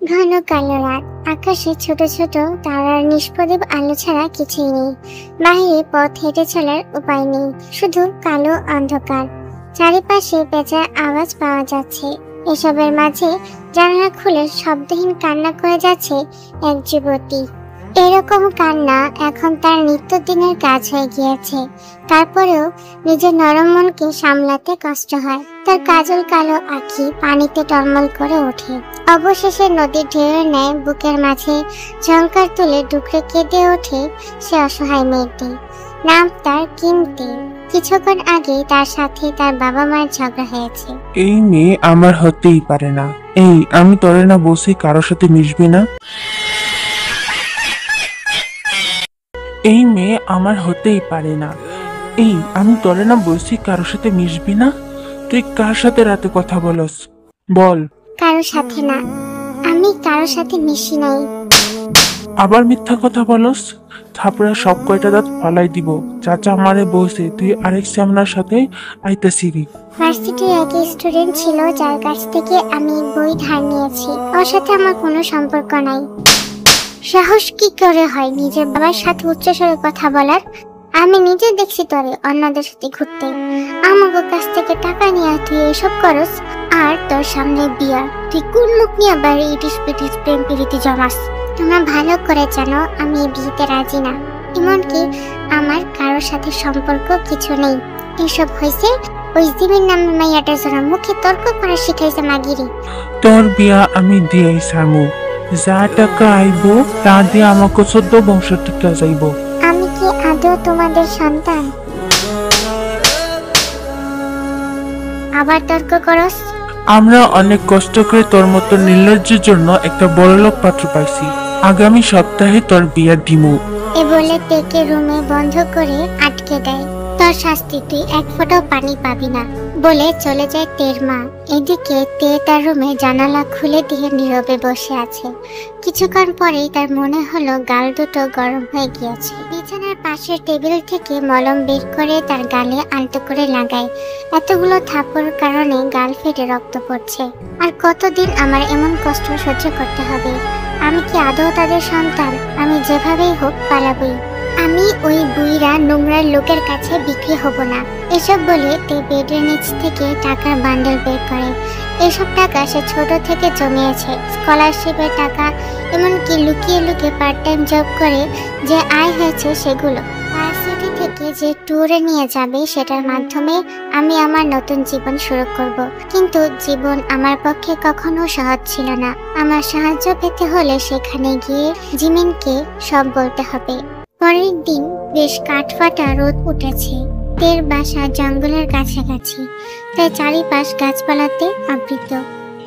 ঘন কালো রাত, আকাশে ছোট ছোট তারার নিষ্প্রদীপ আলো ছাড়া কিছুই নেই। বাহিরে পথ হেঁটে চলার উপায় নেই, শুধু কালো অন্ধকার। চারিপাশে পেঁচার আওয়াজ পাওয়া যাচ্ছে। এসবের মাঝে জানালা খুলে শব্দহীন কান্না করে যাচ্ছে এক যুবতী। এরকম কান্না এখন তার নিত্যদিনের কাজ হয়ে গিয়েছে। তারপরেও নিজের নরম মনকে সামলাতে কষ্ট হয়। তার কাজল কালো আঁখি পানিতে টলমল করে ওঠে। অবশেষে নদীর ঢেউয়ের ন্যায় বুকের মাঝে ঝংকার তুলে ডুকরে কেঁদে ওঠে সে অসহায় মেয়েটি। নাম তার কিমতি। কিছুক্ষণ আগে তার সাথে তার বাবা মায়ের ঝগড়া হয়েছে। এই মেয়ে আমার হতেই পারে না। এই আমি তোরে না বসে কারোর সাথে মিশবি না। এই মেয়ে আমার হতেই পারে না। এই আমি তোরে না বসে কারোর সাথে মিশবি না। তুই কার সাথে রাতে কথা বলস বল। কারোর সাথে না, আমি কারোর সাথে মিশি নাই। আবার মিথ্যা কথা বলস। থাপড়া সব কয়টা দাঁত ফালাই দিব। চাচা আমারে বসে তুই আরেক সামনার সাথে আইতাছিলি। ভার্সিটির এক স্টুডেন্ট ছিল যার কাছ থেকে আমি বই ধার নিয়েছি। ওর সাথে আমার কোনো সম্পর্ক নাই। সাহস কি করে হয় নিজের বাবার সাথে উচ্চস্বরে কথা বলার? আমি নিজে দেখছি তোরে অন্যদের সাথে ঘুরতে। আমাকে কাছ থেকে টাকা নিয়ে তুই এসব করস, আর তোর সামনে বিয়া। তুই কোন মুখ নিয়ে বাইরে ইটিস পিটিস প্রেম প্রীতি জমাস? তোমরা ভালো করে জানো আমি এই বিয়েতে রাজি না। এমনকি আমার কারোর সাথে সম্পর্ক কিছু নেই। এসব হয়েছে ওই জিমির নামে মাইয়াটার জন্য মুখে তর্ক করে শিখাইছে মাগিরি। তোর বিয়া আমি দিয়ে সামু। যা টাকা আইব তা দিয়ে আমাকে 14 বংশ টিকা যাইব। আমি কি আদৌ তোমাদের সন্তান? আবার তর্ক করস? আমরা অনেক কষ্ট করে তোর মতো নির্লজ্জের জন্য একটা বড়লোক পাত্র পাইছি। আগামী সপ্তাহে তোর বিয়া দিমু। এ বলে তেকে রুমে বন্ধ করে আটকে দেয়। তোর শাস্তি, তুই এক ফোঁটাও পানি পাবি না বলে চলে যায় তের মা। এদিকে তে তার রুমে জানালা খুলে দিয়ে নীরবে বসে আছে। কিছুক্ষণ পরেই তার মনে হলো গাল দুটো গরম হয়ে গিয়েছে। বিছানার পাশের টেবিল থেকে মলম বের করে তার গালে আলতো করে লাগায়। এতগুলো থাপ্পড়ের কারণে গাল ফেটে রক্ত পড়ছে। আর কতদিন আমার এমন কষ্ট সহ্য করতে হবে? আমি কি আদৌ তাদের সন্তান? আমি যেভাবেই হোক পালাবই। আমি ওই বুইরা নোংরার লোকের কাছে বিক্রি হব না। এসব বলে তে বেডের নিচ থেকে টাকার বান্ডেল বের করে। এসব টাকা সে ছোট থেকে জমিয়েছে, স্কলারশিপের টাকা, এমনকি লুকিয়ে লুকিয়ে পার্ট টাইম জব করে যে আয় হয়েছে সেগুলো। ভার্সিটি থেকে যে ট্যুরে নিয়ে যাবে সেটার মাধ্যমে আমি আমার নতুন জীবন শুরু করব। কিন্তু জীবন আমার পক্ষে কখনো সহজ ছিল না। আমার সাহায্য পেতে হলে সেখানে গিয়ে জিমিনকে সব বলতে হবে। পরের দিন বেশ কাঠফাটা রোদ উঠেছে। তের বাসা জঙ্গলের কাছাকাছি, তাই চারিপাশ গাছপালাতে আবৃত।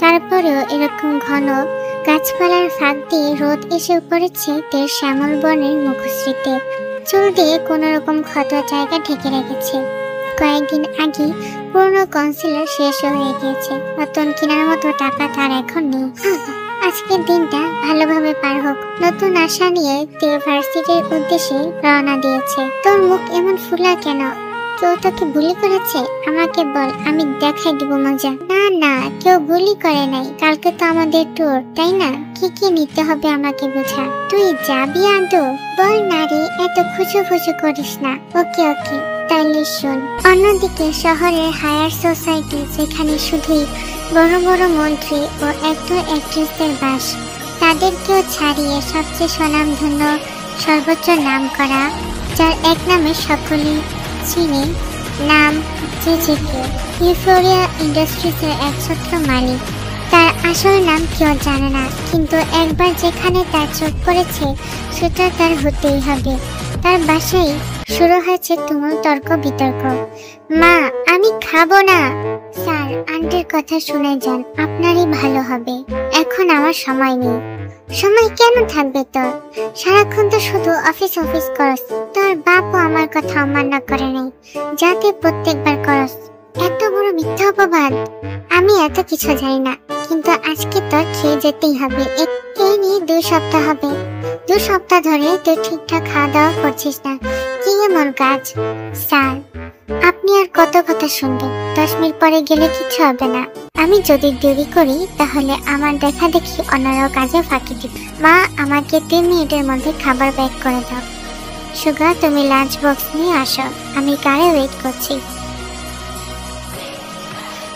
তারপরেও এরকম ঘন গাছপালার ফাঁক দিয়ে রোদ এসে পড়েছে তের শ্যামল বনের মুখশ্রীতে। চুল দিয়ে কোন রকম ক্ষত জায়গা ঢেকে রেখেছে। কয়েকদিন আগে পুরনো কনসিলার শেষ হয়ে গিয়েছে। নতুন কেনার মতো টাকা তার এখন নেই। আজকের দিনটা ভালোভাবে পার হোক। নতুন আশা নিয়ে তে ভার্সিটির উদ্দেশ্যে রওনা দিয়েছে। তোর মুখ এমন ফুলা কেন? কেউ তোকে বুলি করেছে? আমাকে বল, আমি দেখাই দিব মজা। না না, কেউ বুলি করে নাই। কালকে তো আমাদের ট্যুর, তাই না? কি কি নিতে হবে আমাকে বোঝা। তুই যাবি আদৌ? বল না রে, এত খুশু খুশু করিস না। ওকে ওকে, তাইলে শোন। অন্যদিকে শহরের হায়ার সোসাইটি, যেখানে শুধুই বড় বড় মন্ত্রী ও অ্যাক্টর অ্যাক্ট্রেসদের বাস, তাদেরকেও ছাড়িয়ে সবচেয়ে স্বনামধন্য, সর্বোচ্চ নাম করা, যার এক নামে সকলেই চিনে, নাম জেজেকে, ইউফোরিয়া ইন্ডাস্ট্রিজের একমাত্র মালিক। তার আসল নাম কেউ জানে না, কিন্তু একবার যেখানে তার চোখ পড়েছে সেটা তার হতেই হবে। তার বাসায় শুরু হয়েছে তুমুল তর্ক বিতর্ক। মা, আমি খাবো না। স্যার, আন্টির কথা শুনে যান, আপনারই ভালো হবে। এখন আমার সময় নেই। সময় কেন থাকবে তোর? সারাক্ষণ তো শুধু অফিস অফিস করস। তোর বাপও আমার কথা অমান্য করে নাই, যাতে প্রত্যেকবার করস। এত বড় মিথ্যা অপবাদ। আমি এত কিছু জানি না, কিন্তু আজকে তোর খেয়ে যেতেই হবে। এই নিয়ে 2 সপ্তাহ হবে। 2 সপ্তাহ ধরে তুই ঠিকঠাক খাওয়া দাওয়া করছিস না। কি এমন কাজ? স্যার, আপনি আর কত কথা শুনবেন? 10 মিনিট পরে গেলে কিছু হবে না। আমি যদি দেরি করি তাহলে আমার দেখা দেখি অন্যরাও কাজে ফাঁকি দিবে। মা, আমাকে 3 মিনিটের মধ্যে খাবার প্যাক করে দাও। সুগা, তুমি লাঞ্চ বক্স নিয়ে আসো, আমি কারে ওয়েট করছি।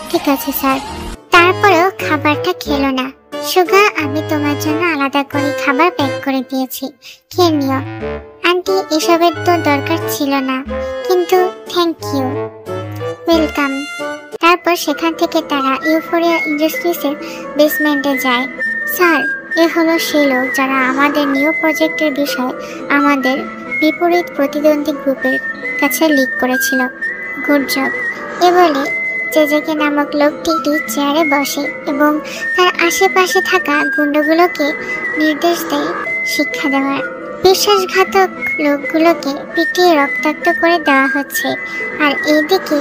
ঠিক আছে স্যার। তারপরেও খাবারটা খেলো না। সুগা, আমি তোমার জন্য আলাদা করে খাবার প্যাক করে দিয়েছি, খেয়ে নিও। আন্টি, এসবের তো দরকার ছিল না, কিন্তু থ্যাংক ইউ। ওয়েলকাম। তারপর সেখান থেকে তারা ইউফোরিয়া ইন্ডাস্ট্রিজের বেসমেন্টে যায়। স্যার, এ হলো সেই লোক যারা আমাদের নিউ প্রজেক্টের বিষয়ে আমাদের বিপরীত প্রতিদ্বন্দ্বী গ্রুপের কাছে লিক করেছিল। Good job. এ বলে জেজেকে নামক লোকটি একটি চেয়ারে বসে এবং তার আশেপাশে থাকা গুন্ডগুলোকে নির্দেশ দেয় শিক্ষা দেওয়ার। বিশ্বাসঘাতক লোকগুলোকে পিটিয়ে রক্তাক্ত করে দেওয়া হচ্ছে, আর এইদিকে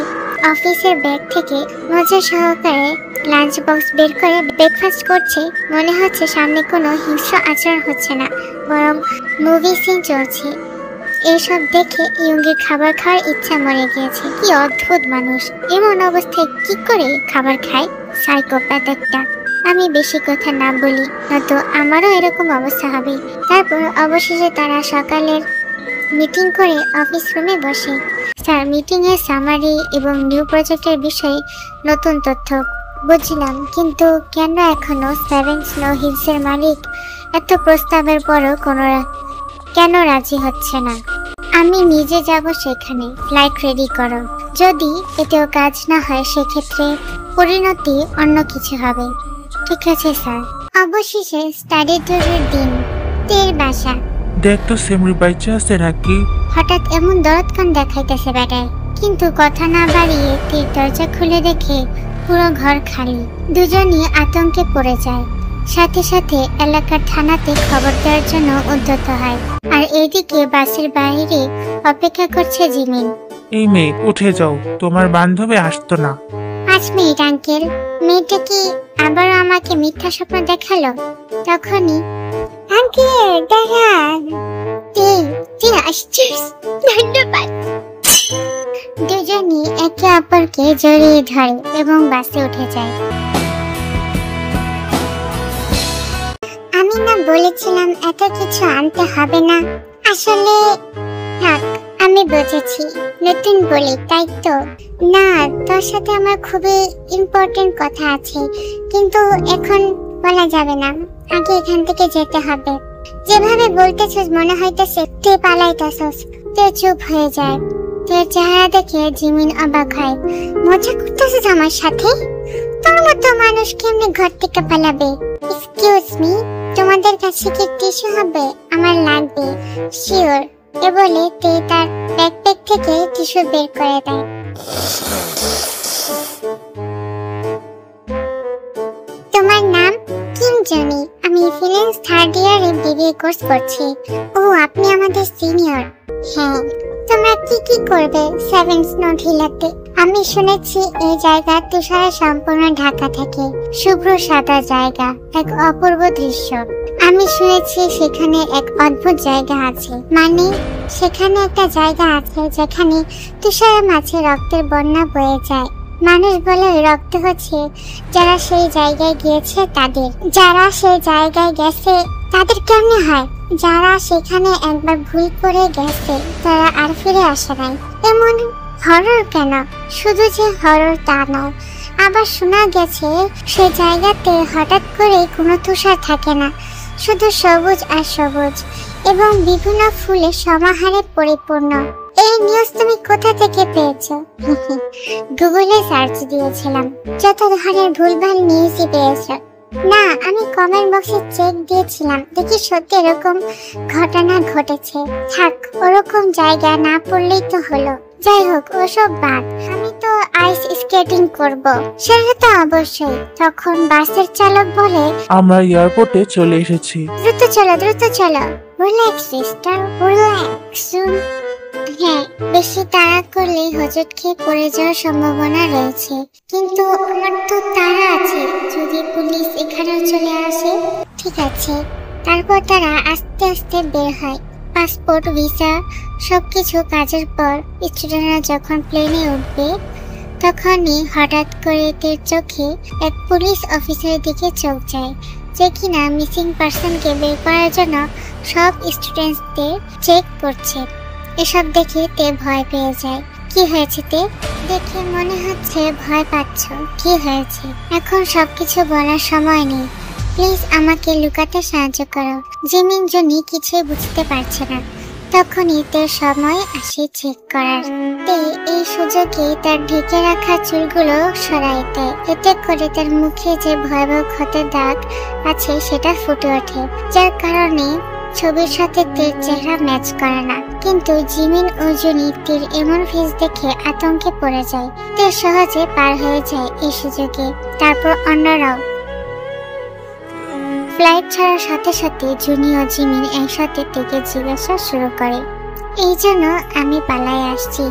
অফিসের ব্যাগ থেকে মজা সহকারে লাঞ্চ বক্স বের করে ব্রেকফাস্ট করছে। মনে হচ্ছে সামনে কোনো হিংস্র আচরণ হচ্ছে না, বরং মুভি সিন চলছে। এইসব দেখে ইয়ুঙ্গির খাবার খাওয়ার ইচ্ছা মরে গিয়েছে। কি অদ্ভুত মানুষ, এমন অবস্থায় কি করে খাবার খায়? সাইকোপ্যাথ একটা। আমি বেশি কথা না বলি, নয়তো আমারও এরকম অবস্থা হবে। তারপর অবশেষে তারা সকালের মিটিং করে অফিস রুমে বসে। স্যার, মিটিং এর সামারি এবং নিউ প্রজেক্টের বিষয়ে নতুন তথ্য বুঝলাম, কিন্তু কেন এখনো 7 স্নো হিলসের মালিক এত প্রস্তাবের পরও কেন রাজি হচ্ছে না? আমি নিজে যাব সেখানে, ফ্লাইট রেডি করো। যদি এতেও কাজ না হয় সেক্ষেত্রে পরিণতি অন্য কিছু হবে। ঠিক আছে স্যার। অবশেষে স্টাডি ট্যুরের দিন। তের বাসা। দেখ তো সেমরি বাইচা আছে নাকি? হঠাৎ এমন দরদকান দেখাইতেছে বেটায়, কিন্তু কথা না বাড়িয়ে তীর দরজা খুলে দেখে পুরো ঘর খালি। দুজনই আতঙ্কে পড়ে যায়। সাথে সাথে এলাকার থানাতে খবর দেওয়ার জন্য উদ্যত হয়। আর এইদিকে বাসের বাইরে অপেক্ষা করছে জিমিন। এই মেয়ে, উঠে যাও, তোমার বান্ধবী আসতো না। 5 মিনিট আঙ্কেল। মেয়েটা কি আবারও আমাকে মিথ্যা স্বপ্ন দেখালো? তখনই আঙ্কেল দাঁড়ান। তুই আসছিস? ধন্যবাদ। দুজনই একে অপরকে জড়িয়ে ধরে এবং বাসে উঠে যায়। আমি না বলেছিলাম এত কিছু আনতে হবে না? আসলে থাক, আমি বুঝেছি, নতুন বলি তাই তো। না, তোর সাথে আমার খুবই ইম্পর্টেন্ট কথা আছে, কিন্তু এখন বলা যাবে না। আগে এখান থেকে যেতে হবে। যেভাবে বলতেছিস মনে হইতেছে তুই পালাইতেছিস। তুই চুপ হয়ে যায়। তোর চেহারা দেখে জিমিন অবাক হয়। মজা করতেছিস আমার সাথে? তোর মতো মানুষ কেমনে ঘর থেকে পালাবে? এক্সকিউজ মি, তোমাদের কাছে কি টিস্যু হবে? আমার লাগবে, শিওর। এ বলে তে তার ব্যাকপ্যাক থেকে টিস্যু বের করে দেয়। তোমার নাম? Kim Johnny. আমি ফিনান্স 3rd ইয়ারে বিবিএ কোর্স করছি। ও, আপনি আমাদের সিনিয়র। হ্যাঁ। তোমরা কি করবে 7 স্নো হিলাতে? আমি শুনেছি এই জায়গা তুষারে সম্পূর্ণ ঢাকা থাকে। শুভ্র সাদা জায়গা, এক অপূর্ব দৃশ্য। আমি শুনেছি সেখানে এক অদ্ভুত জায়গা আছে। মানে সেখানে একটা জায়গা আছে যেখানে তুষারের মাঝে রক্তের বন্যা বয়ে যায়। মানুষ বলে ওই রক্ত হচ্ছে যারা সেই জায়গায় গিয়েছে তাদের। যারা সেই জায়গায় গেছে তাদের কেমনে হয়? যারা সেখানে একবার ভুল করে গেছে তারা আর ফিরে আসে নাই। এমন হরর কেন? শুধু যে হরর তা নয়, আবার শোনা গেছে সে জায়গাতে হঠাৎ করে কোনো তুষার থাকে না, শুধু সবুজ আর সবুজ এবং বিভিন্ন ফুলের সমাহারে পরিপূর্ণ। এই নিউজ তুমি কোথা থেকে পেয়েছো? গুগলে সার্চ দিয়েছিলাম। যত ধরনের ভুলভাল নিউজই পেয়েছো? না, আমি কমেন্ট বক্সে চেক দিয়েছিলাম, দেখি সত্যি এরকম ঘটনা ঘটেছে। থাক, ওরকম জায়গা না পড়লেই তো হলো। যাই হোক, ওসব বাদ। আমি তো আইস স্কেটিং করব। সেটা তো অবশ্যই। তখন বাসের চালক বলে, আমরা এয়ারপোর্টে চলে এসেছি। দ্রুত চলো, দ্রুত চলো। Relax sister, relax. হ্যাঁ, বেশি তাড়া করলে হোঁচট খেয়ে পড়ে যাওয়ার সম্ভাবনা রয়েছে, কিন্তু আমার তো তাড়া আছে। যদি পুলিশ এখানেও চলে আসে। ঠিক আছে। তারপর তারা আস্তে আস্তে বের হয়। পাসপোর্ট, ভিসা সবকিছু কাজের পর স্টুডেন্টরা যখন প্লেনে উঠবে তখনই হঠাৎ করে তের চোখে এক পুলিশ অফিসারের দিকে চোখ যায়, যে কিনা মিসিং পার্সনকে বের করার জন্য সব স্টুডেন্টসদের চেক করছে। এসব দেখে তে ভয় পেয়ে যায়। কি হয়েছে তে? দেখে মনে হচ্ছে ভয় পাচ্ছ। কি হয়েছে? এখন সবকিছু বলার সময় নেই, প্লিজ আমাকে লুকাতে সাহায্য করো। জিমিন জুনি কিছুই বুঝতে পারছে না। তখনই তের সময় আসে চেক করার। তে এই সুযোগে তার ঢেকে রাখা চুলগুলো সরাই দেয়। এতে করে তার মুখে যে ভয়াবহ ক্ষতের দাগ আছে সেটা ফুটে ওঠে, যার কারণে ছবির সাথে তের চেহারা ম্যাচ করে না। কিন্তু জিমিন ও জুনি তের এমন ফেস দেখে আতঙ্কে পড়ে যায়। তে সহজে পার হয়ে যায় এই সুযোগে। তারপর অন্যরাও। ফ্লাইট ছাড়ার সাথে সাথে জুনি ও জিমিন একসাথে তেকে জিজ্ঞাসা শুরু করে, এই জন্য আমি পালাই আসছি।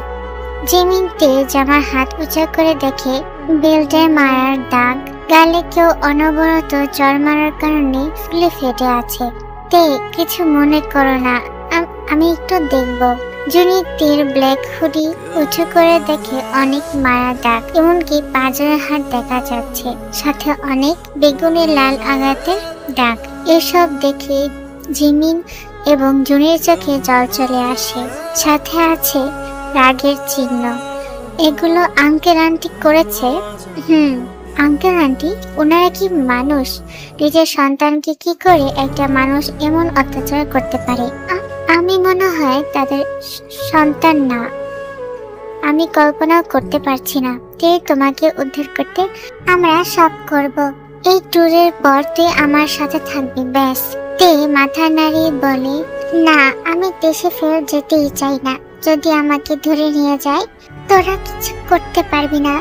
জিমিন তে জামার হাত উঁচা করে দেখে বেল্টের মারার দাগ, গালে কেউ অনবরত চড় মারার কারণে ফুলে ফেটে আছে। তে কিছু মনে করো না, আমি একটু দেখব। জুনি তের ব্ল্যাক হুডি উঁচু করে দেখে অনেক মারা দাগ, এমনকি পাঁজরের হাত দেখা যাচ্ছে, সাথে অনেক বেগুনি লাল আঘাতের দাগ। এসব দেখে জিমিন এবং জুনির চোখে জল চলে আসে, সাথে আছে রাগের চিহ্ন। এগুলো আঙ্কেল আন্টি করেছে? Uncle aunty? ওনারা কি মানুষ? নিজের সন্তানকে কি করে একটা মানুষ এমন অত্যাচার করতে পারে? আমি মনে হয় তাদের সন্তান না। আমি কল্পনাও করতে পারছি না। তে তোমাকে উদ্ধার করতে আমরা সব করব। এই ট্যুরের পর তুই আমার সাথে থাকবি, ব্যাস। তে মাথা নাড়িয়ে বলে, না, আমি দেশে ফেরত যেতেই চাই না। যদি আমাকে ধরে নিয়ে যায় তোরা কিছু করতে পারবি না।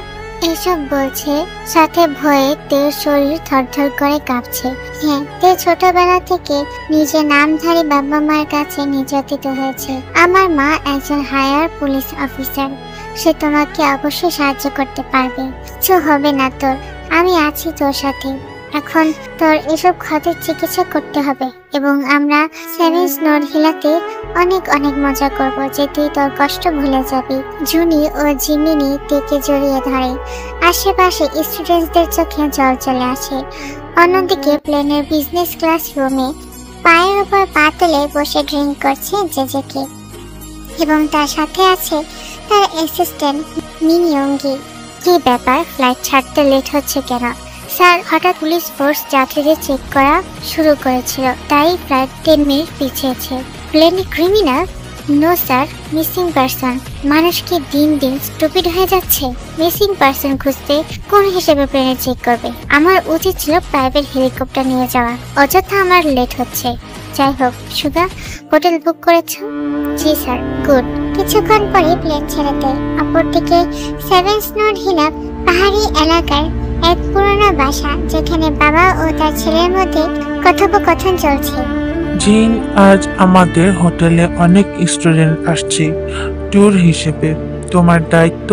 এসব বলছে, সাথে ভয়ে তের শরীর থরথর করে কাঁপছে। হ্যাঁ, তে ছোটবেলা থেকে নিজের নামধারী বাবা মার কাছে নির্যাতিত হয়েছে। আমার মা একজন হায়ার পুলিশ অফিসার, সে তোমাকে অবশ্যই সাহায্য করতে পারবে। কিছু হবে না তোর, আমি আছি তোর সাথে। এখন তোর এসব ক্ষতের চিকিৎসা করতে হবে এবং আমরা সেভেন স্নোর হিলাতে অনেক অনেক মজা করব, যে তুই তোর কষ্ট ভুলে যাবি। জুনি ও জিমিনি তেকে জড়িয়ে ধরে। আশেপাশে স্টুডেন্টসদের চোখে জল চলে আসে। অন্যদিকে প্লেনের বিজনেস ক্লাস রুমে পায়ের উপর পা তুলে বসে ড্রিঙ্ক করছে জেজেকে, এবং তার সাথে আছে তার অ্যাসিস্ট্যান্ট মিনিয়ঙ্গি। কি ব্যাপার, ফ্লাইট ছাড়তে লেট হচ্ছে কেন? স্যার, হঠাৎ পুলিশ ফোর্স যাত্রীদের চেক করা শুরু করেছিল, তাই ফ্লাইট 10 মিনিট পিছিয়েছে। প্লেনে criminal? No sir, missing person. মানুষ কি দিন দিন স্টুপিড হয়ে যাচ্ছে? মিসিং পারসন খুঁজতে কোন হিসেবে প্লেনে চেক করবে? আমার উচিত ছিল প্রাইভেট হেলিকপ্টার নিয়ে যাওয়া। অযথা আমার লেট হচ্ছে। যাই হোক, সুধা, হোটেল বুক করেছো? জি স্যার। গুড। কিছুক্ষণ পরে প্লেন ছেড়ে দেয়। অপরদিকে সেভেন স্নোর হিলা পাহাড়ি এলাকার এক পুরনো বাসা, যেখানে বাবা ও তার ছেলের মধ্যে কথোপকথন চলছে। জিন, আজ আমাদের হোটেলে অনেক স্টুডেন্ট আসছে ট্যুর হিসেবে। তোমার দায়িত্ব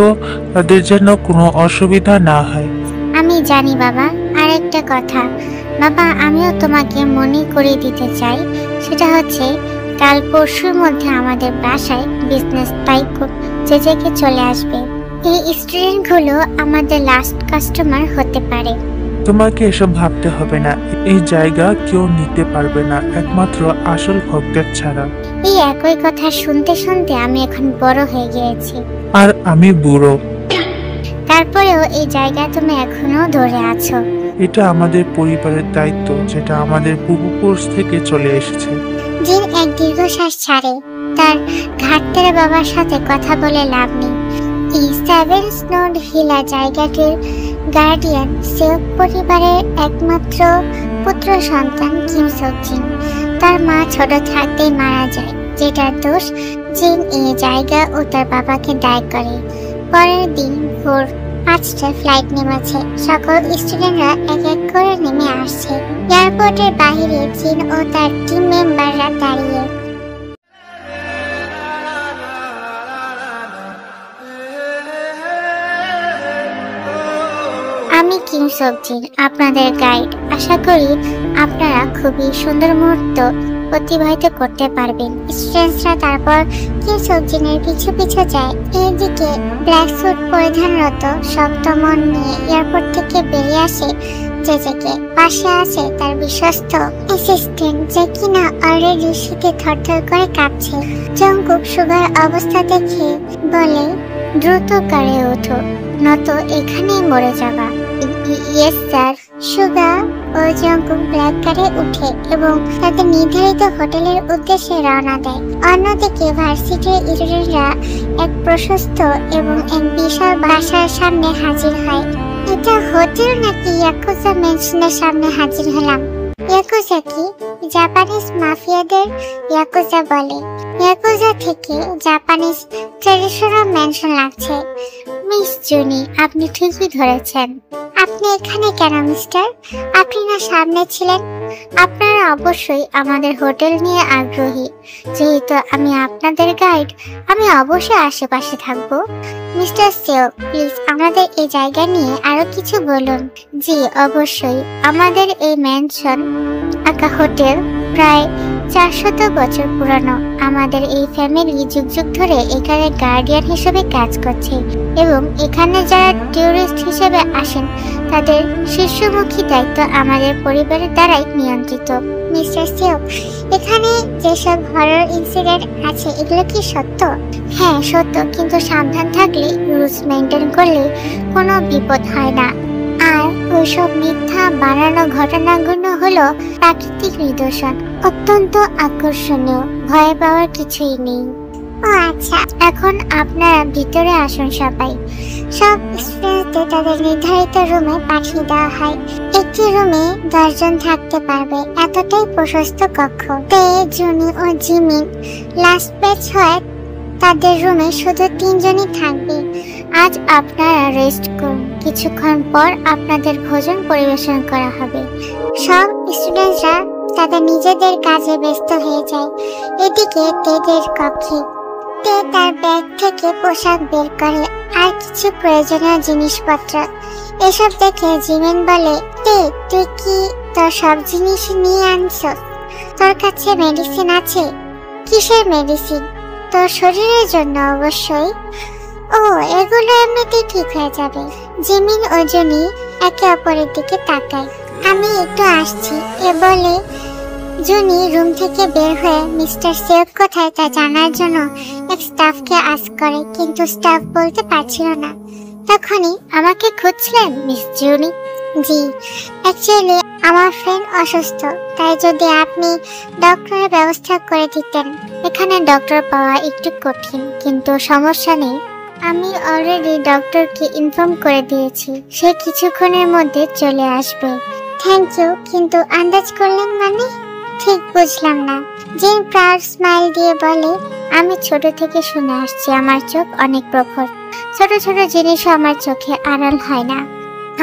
তাদের যেন কোনো অসুবিধা না হয়। আমি জানি বাবা। আর একটা কথা বাবা, আমিও তোমাকে মনে করিয়ে দিতে চাই, সেটা হচ্ছে কাল পরশুর মধ্যে আমাদের বাসায় বিজনেস টাইকুন জেজেকে চলে আসবে। এই স্টুডেন্টগুলো আমাদের লাস্ট কাস্টমার হতে পারে। তোমাকে এসব ভাবতে হবে না। এই জায়গা কেউ নিতে পারবে না, একমাত্র আসল ভক্তের ছাড়া। এই একই কথা শুনতে শুনতে আমি এখন বড় হয়ে গিয়েছি। আর আমি বুড়ো। তারপরেও এই জায়গা তুমি এখনো ধরে আছো। এটা আমাদের পরিবারের দায়িত্ব, যেটা আমাদের পূর্বপুরুষ থেকে চলে এসেছে। জিন এক দীর্ঘশ্বাস ছাড়ে। তার ঘাটতেরা বাবার সাথে কথা বলে লাভ নেই। এই সেভেন স্নোড হিলা জায়গাটির গার্ডিয়ান সেওক পরিবারের একমাত্র পুত্র সন্তান কিম sok jin। তার মা ছোট থাকতেই মারা যায়, যেটার দোষ জিন এই জায়গা ও তার বাবাকে দায় করে। পরের দিন ভোর 5টায় ফ্লাইট নেমেছে। সকল স্টুডেন্টরা এক এক করে নেমে আসছে। এয়ারপোর্টের বাইরে জিন ও তার টিম মেম্বাররা দাঁড়িয়ে। আমি কিং সবজির আপনাদের গাইড। আশা করি আপনারা খুবই সুন্দর মুহূর্ত অতিবাহিত করতে পারবেন। স্টুডেন্টসরা তারপর কিং সবজিনের পিছু পিছু যায়। এদিকে ব্ল্যাক স্যুট পরিধানরত শক্ত মন নিয়ে এয়ারপোর্ট থেকে বেরিয়ে আসে জেজেকে। পাশে আছে তার বিশ্বস্ত অ্যাসিস্ট্যান্ট, যে কিনা অলরেডি শীতে থরথর করে কাঁপছে। জঙ্কুক সুগার অবস্থা দেখে বলে, দ্রুত কারে ওঠো, নয়তো এখানেই মরে যাবা। Yes sir. সুগা ও জঙ্কুক ব্ল্যাক কারে উঠে এবং তাদের নির্ধারিত হোটেলের উদ্দেশ্যে রওনা দেয়। অন্যদিকে ভার্সিটির স্টুডেন্টরা এক প্রশস্ত এবং এক বিশাল বাসার সামনে হাজির হয়। এটা হোটেল নাকি ইয়াকুজা ম্যানশনের সামনে হাজির হলাম। ইয়াকুজা কি? জাপানিজ মাফিয়াদের ইয়াকুজা বলে। ইয়াকুজা থেকে জাপানিজ ট্রেডিশনাল ম্যানশন লাগছে। মিস জুনি, আপনি ঠিকই ধরেছেন। আপনি এখানে কেন মিস্টার? আপনি না সামনে ছিলেন? আপনারা অবশ্যই আমাদের হোটেল নিয়ে আগ্রহী। যেহেতু আমি আপনাদের গাইড, আমি অবশ্যই আশেপাশে থাকবো। মিস্টার সেও, প্লিজ আমাদের এই জায়গা নিয়ে আরো কিছু বলুন। জি অবশ্যই। আমাদের এই ম্যানশন আকা হোটেল প্রায় 400 বছর পুরানো। আমাদের এই ফ্যামিলি যুগ যুগ ধরে এখানে গার্ডিয়ান হিসেবে কাজ করছে এবং এখানে যারা টুরিস্ট হিসেবে আসেন তাদের শীর্ষমুখী দায়িত্ব আমাদের পরিবারের দ্বারাই নিয়ন্ত্রিত। মিস্টার সেও, এখানে যেসব হরর ইনসিডেন্ট আছে এগুলো কি সত্য? হ্যাঁ সত্য, কিন্তু সাবধান থাকলে, রুলস মেনটেন করলে কোনো বিপদ হয় না। আর ওইসব মিথ্যা বানানো ঘটনাগুলো হলো প্রাকৃতিক নিদর্শন, অত্যন্ত আকর্ষণীয়, ভয় পাওয়ার কিছুই নেই। ও আচ্ছা, এখন আপনারা ভিতরে আসুন সবাই। সব স্টুডেন্টদের তাদের নির্ধারিত রুমে পাঠিয়ে দেওয়া হয়। একটি রুমে 10 জন থাকতে পারবে, এতটাই প্রশস্ত কক্ষ। তে, জুনি ও জিমিন লাস্ট ব্যাচ হয়। তাদের রুমে শুধু 3 জনই থাকবে। আজ আপনারা রেস্ট করুন, কিছুক্ষণ পর আপনাদের ভোজন পরিবেশন করা হবে। সব স্টুডেন্টরা তাদের নিজেদের কাজে ব্যস্ত হয়ে যায়। এদিকে তেদের কক্ষে তে তার ব্যাগ থেকে পোশাক বের করে আর কিছু প্রয়োজনীয় জিনিসপত্র। এসব দেখে জিমিন বলে, তে তুই কি তোর সব জিনিস নিয়ে আনছ? তোর কাছে মেডিসিন আছে? কিসের মেডিসিন? তোর শরীরের জন্য অবশ্যই। ও, এগুলো এমনিতেই ঠিক হয়ে যাবে। জিমিন ও জুনি একে অপরের দিকে তাকায়। আমি একটু আসছি এ বলে জুনি রুম থেকে বের হয়ে মিস্টার সেও কোথায় তা জানার জন্য এক স্টাফকে আস্ক করে, কিন্তু স্টাফ বলতে পারছিল না। তখনই, আমাকে খুঁজছিলেন মিস জুনি? জি, অ্যাকচুয়ালি আমার ফ্রেন্ড অসুস্থ, তাই যদি আপনি ডক্টরের ব্যবস্থা করে দিতেন। এখানে ডক্টর পাওয়া একটু কঠিন, কিন্তু সমস্যা নেই। আমি অলরেডি ডক্টরকে ইনফর্ম করে দিয়েছি, সে কিছুক্ষণের মধ্যে চলে আসবে। থ্যাংক ইউ, কিন্তু আন্দাজ করলেন মানে? ঠিক বুঝলাম না। জিন প্রাউড স্মাইল দিয়ে বলে, আমি ছোট থেকে শুনে আসছি আমার চোখ অনেক প্রখর। ছোট ছোট জিনিসও আমার চোখে আড়াল হয় না।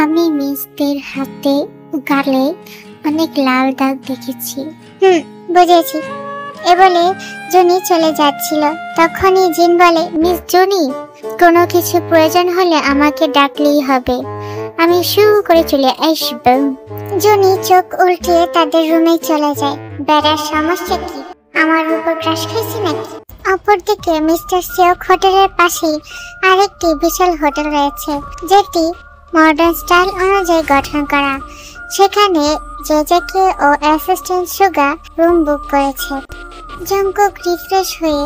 আমি মিসদের হাতে গালে অনেক লাল দাগ দেখেছি। বুঝেছি। এ বলে জুনি চলে যাচ্ছিল। তখনই জিন বলে, মিস জুনি, কোনো কিছু প্রয়োজন হলে আমাকে ডাকলেই হবে, আমি শুরু করে চলে আসব। জুনি চোখ উল্টিয়ে তাদের রুমে চলে যায়। বেড়ার সমস্যা কি? আমার উপর ক্রাশ খাইছি নাকি? অপরদিকে মিস্টার সিওক হোটেলের পাশেই আরেকটি বিশাল হোটেল রয়েছে, যেটি মডার্ন স্টাইল অনুযায়ী গঠন করা। সেখানে জেজেকে ও অ্যাসিস্ট্যান্ট সুগা রুম বুক করেছে। জঙ্কুক রিফ্রেশ হয়ে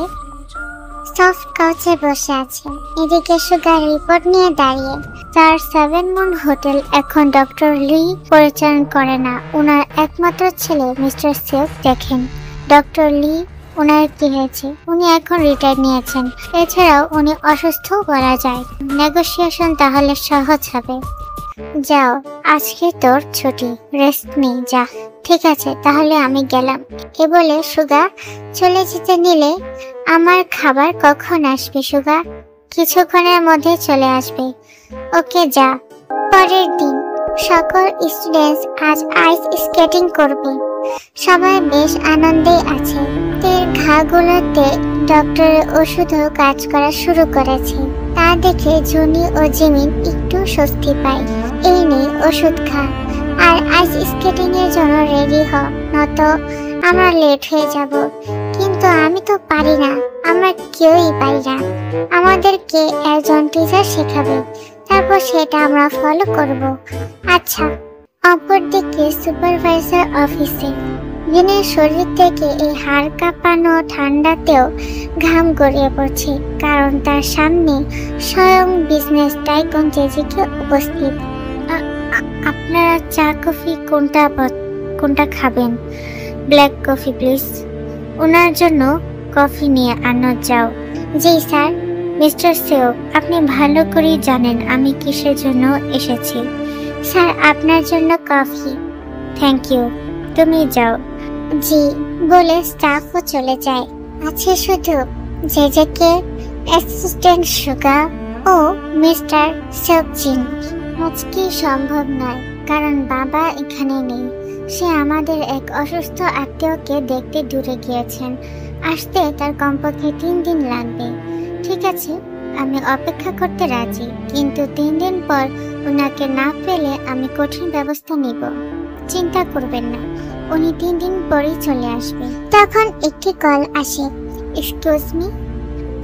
সফট কাউচে বসে আছে। এদিকে সুগার রিপোর্ট নিয়ে দাঁড়িয়ে। তার 7 মুন হোটেল এখন ডক্টর লি পরিচালনা করে না, ওনার একমাত্র ছেলে মিস্টার সিওক দেখেন। ডক্টর লি, ওনার কি হয়েছে? উনি এখন রিটায়ার নিয়েছেন। এছাড়াও উনি অসুস্থ বলা যায়। নেগোসিয়েশন তাহলে সহজ হবে। যাও, আজকে তোর ছুটি, রেস্ট নে যা। ঠিক আছে, তাহলে আমি গেলাম। এ বলে সুগা চলে যেতে নিলে, আমার খাবার কখন আসবে সুগা? কিছুক্ষণের মধ্যে চলে আসবে। ওকে যা। পরের দিন সকল স্টুডেন্টস আজ আইস স্কেটিং করবে। সবাই বেশ আনন্দেই আছে। তের ঘাগুলোতে ডক্টরের ওষুধও কাজ করা শুরু করেছে। তা দেখে জুনি ও জিমিন একটু স্বস্তি পায়। এই নে ওষুধ খা, আর আইস স্কেটিং এর জন্য রেডি হ, নয়তো আমরা লেট হয়ে যাব। কিন্তু আমি তো পারি না, আমরা কেউই পারি না। আমাদেরকে একজন টিচার শেখাবে, তারপর সেটা আমরা ফলো করব। আচ্ছা। অপরদিকে সুপারভাইজার অফিসে জিনের শরীর থেকে এই হাড় কাঁপানো ঠান্ডাতেও ঘাম গড়িয়ে পড়ছে, কারণ তার সামনে স্বয়ং বিজনেস টাইকুন জেজিকে উপস্থিত। আপনারা চা কফি কোনটা খাবেন? Black coffee please. ওনার জন্য কফি নিয়ে আনো যাও। জি স্যার। মিস্টার সেও, আপনি ভালো করেই জানেন আমি কিসের জন্য এসেছি। স্যার, আপনার জন্য কফি। থ্যাংক ইউ, তুমি যাও। জি বলে স্টাফও চলে যায়। আছে শুধু জেজেকে, অ্যাসিস্ট্যান্ট সুগা ও মিস্টার সেওজিন। আজকে সম্ভব নয়, কারণ বাবা এখানে নেই। সে আমাদের এক অসুস্থ আত্মীয়কে দেখতে দূরে গিয়েছেন। আসতে তার কমপক্ষে 3 দিন লাগবে। ঠিক আছে, আমি অপেক্ষা করতে রাজি, কিন্তু 3 দিন পর ওনাকে না পেলে আমি কঠিন ব্যবস্থা নিব। চিন্তা করবেন না, উনি 3 দিন পরেই চলে আসবে। তখন একটি কল আসে। Excuse me.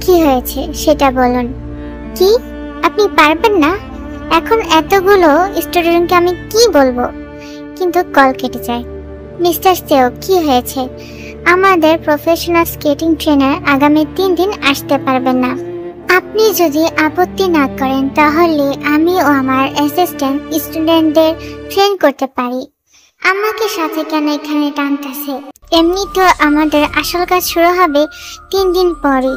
কি হয়েছে সেটা বলুন। কি, আপনি পারবেন না? এখন এতগুলো স্টুডেন্টকে আমি কি বলবো? কিন্তু কল কেটে যায়। মিস্টার সেও, কি হয়েছে? আমাদের প্রফেশনাল স্কেটিং ট্রেনার আগামী 3 দিন আসতে পারবেন না। আপনি যদি আপত্তি না করেন তাহলে আমি ও আমার অ্যাসিস্ট্যান্ট স্টুডেন্টদের ট্রেন করতে পারি। আমাকে সাথে কেন এখানে টানতেছে? এমনি তো আমাদের আসল কাজ শুরু হবে 3 দিন পরে।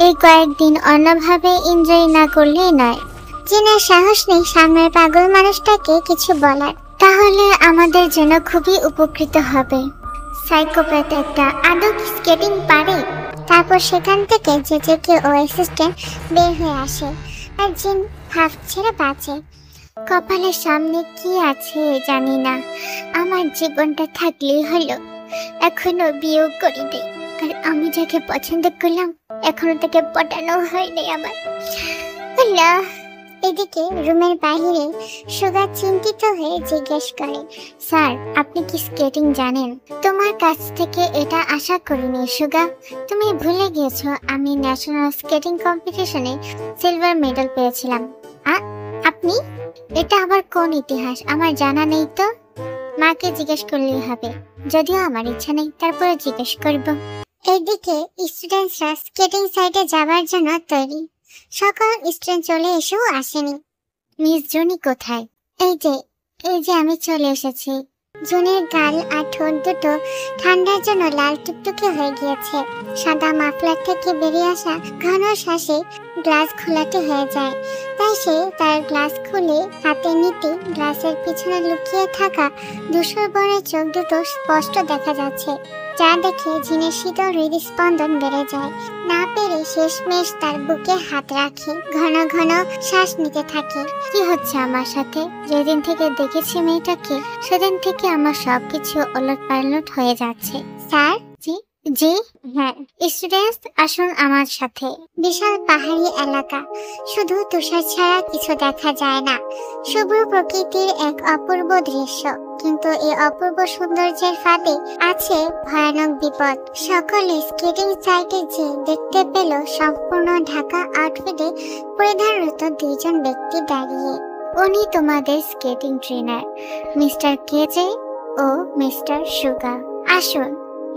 এই কয়েকদিন অন্যভাবে এনজয় না করলেই নয়। জিনের সাহস নেই সামনের পাগল মানুষটাকে কিছু বলার। তাহলে আমাদের জন্য খুবই উপকৃত হবে। সাইকোপ্যাথ একটা, আদৌ কি স্কেটিং পারে? তারপর সেখান থেকে জেজেকে ও অ্যাসিস্ট্যান্ট বের হয়ে আসে, আর জিন হাফ ছেড়ে বাঁচে। কপালের সামনে কি আছে জানি না, আমার জীবনটা থাকলেই হলো। এখনো বিয়েও করিনি, আর আমি যাকে পছন্দ করলাম এখনো তাকে পটানো হয়নি আমার। আল্লাহ। এদিকে রুমের বাইরে সুগা চিন্তিত হয়ে জিজ্ঞেস করে, স্যার আপনি কি স্কেটিং জানেন? তোমার কাছ থেকে এটা আশা করিনি সুগা। তুমি ভুলে গিয়েছো আমি ন্যাশনাল স্কেটিং কম্পিটিশনে সিলভার মেডেল পেয়েছিলাম। আপনি? এটা আবার কোন ইতিহাস? আমার জানা নেই তো। মাকে জিজ্ঞেস করলেই হবে, যদিও আমার ইচ্ছা নেই, তারপরে জিজ্ঞেস করব। এদিকে স্টুডেন্টরা স্কেটিং সাইটে যাবার জন্য তৈরি। সকল স্টুডেন্ট চলে এসেও আসেনি। মিস জুনি কোথায়? এই যে আমি চলে এসেছি। জুনির গাল আর ঠোঁট দুটো ঠান্ডার জন্য লাল টুকটুকে হয়ে গিয়েছে। সাদা মাফলার থেকে বেরিয়ে আসা ঘন শ্বাসে গ্লাস খোলাটে হয়ে যায়। তাই সে তার গ্লাস খুলে হাতে নিতে গ্লাসের পিছনে লুকিয়ে থাকা ধূসর বর্ণের চোখ দুটো স্পষ্ট দেখা যাচ্ছে, যা দেখে জিনের শীতল হৃদস্পন্দন বেড়ে যায়। না পেরে শেষমেশ তার বুকে হাত রাখে, ঘন ঘন শ্বাস নিতে থাকে। কি হচ্ছে আমার সাথে? যেদিন থেকে দেখেছি মেয়েটাকে সেদিন থেকে আমার সবকিছু ওলটপালট হয়ে যাচ্ছে। স্যার? জি হ্যাঁ। স্টুডেন্টস আসুন আমার সাথে। বিশাল পাহাড়ি এলাকা, শুধু তুষার ছাড়া কিছু দেখা যায় না। শুভ্র প্রকৃতির এক অপূর্ব দৃশ্য, কিন্তু এই অপূর্ব সৌন্দর্যের ফাঁদে আছে ভয়ানক বিপদ। সকলে স্কেটিং সাইটে যে দেখতে পেল সম্পূর্ণ ঢাকা আউটফিটে পরিধানরত 2 জন ব্যক্তি দাঁড়িয়ে। উনি তোমাদের স্কেটিং ট্রেনার মিস্টার কেজে ও মিস্টার সুগা। আসুন।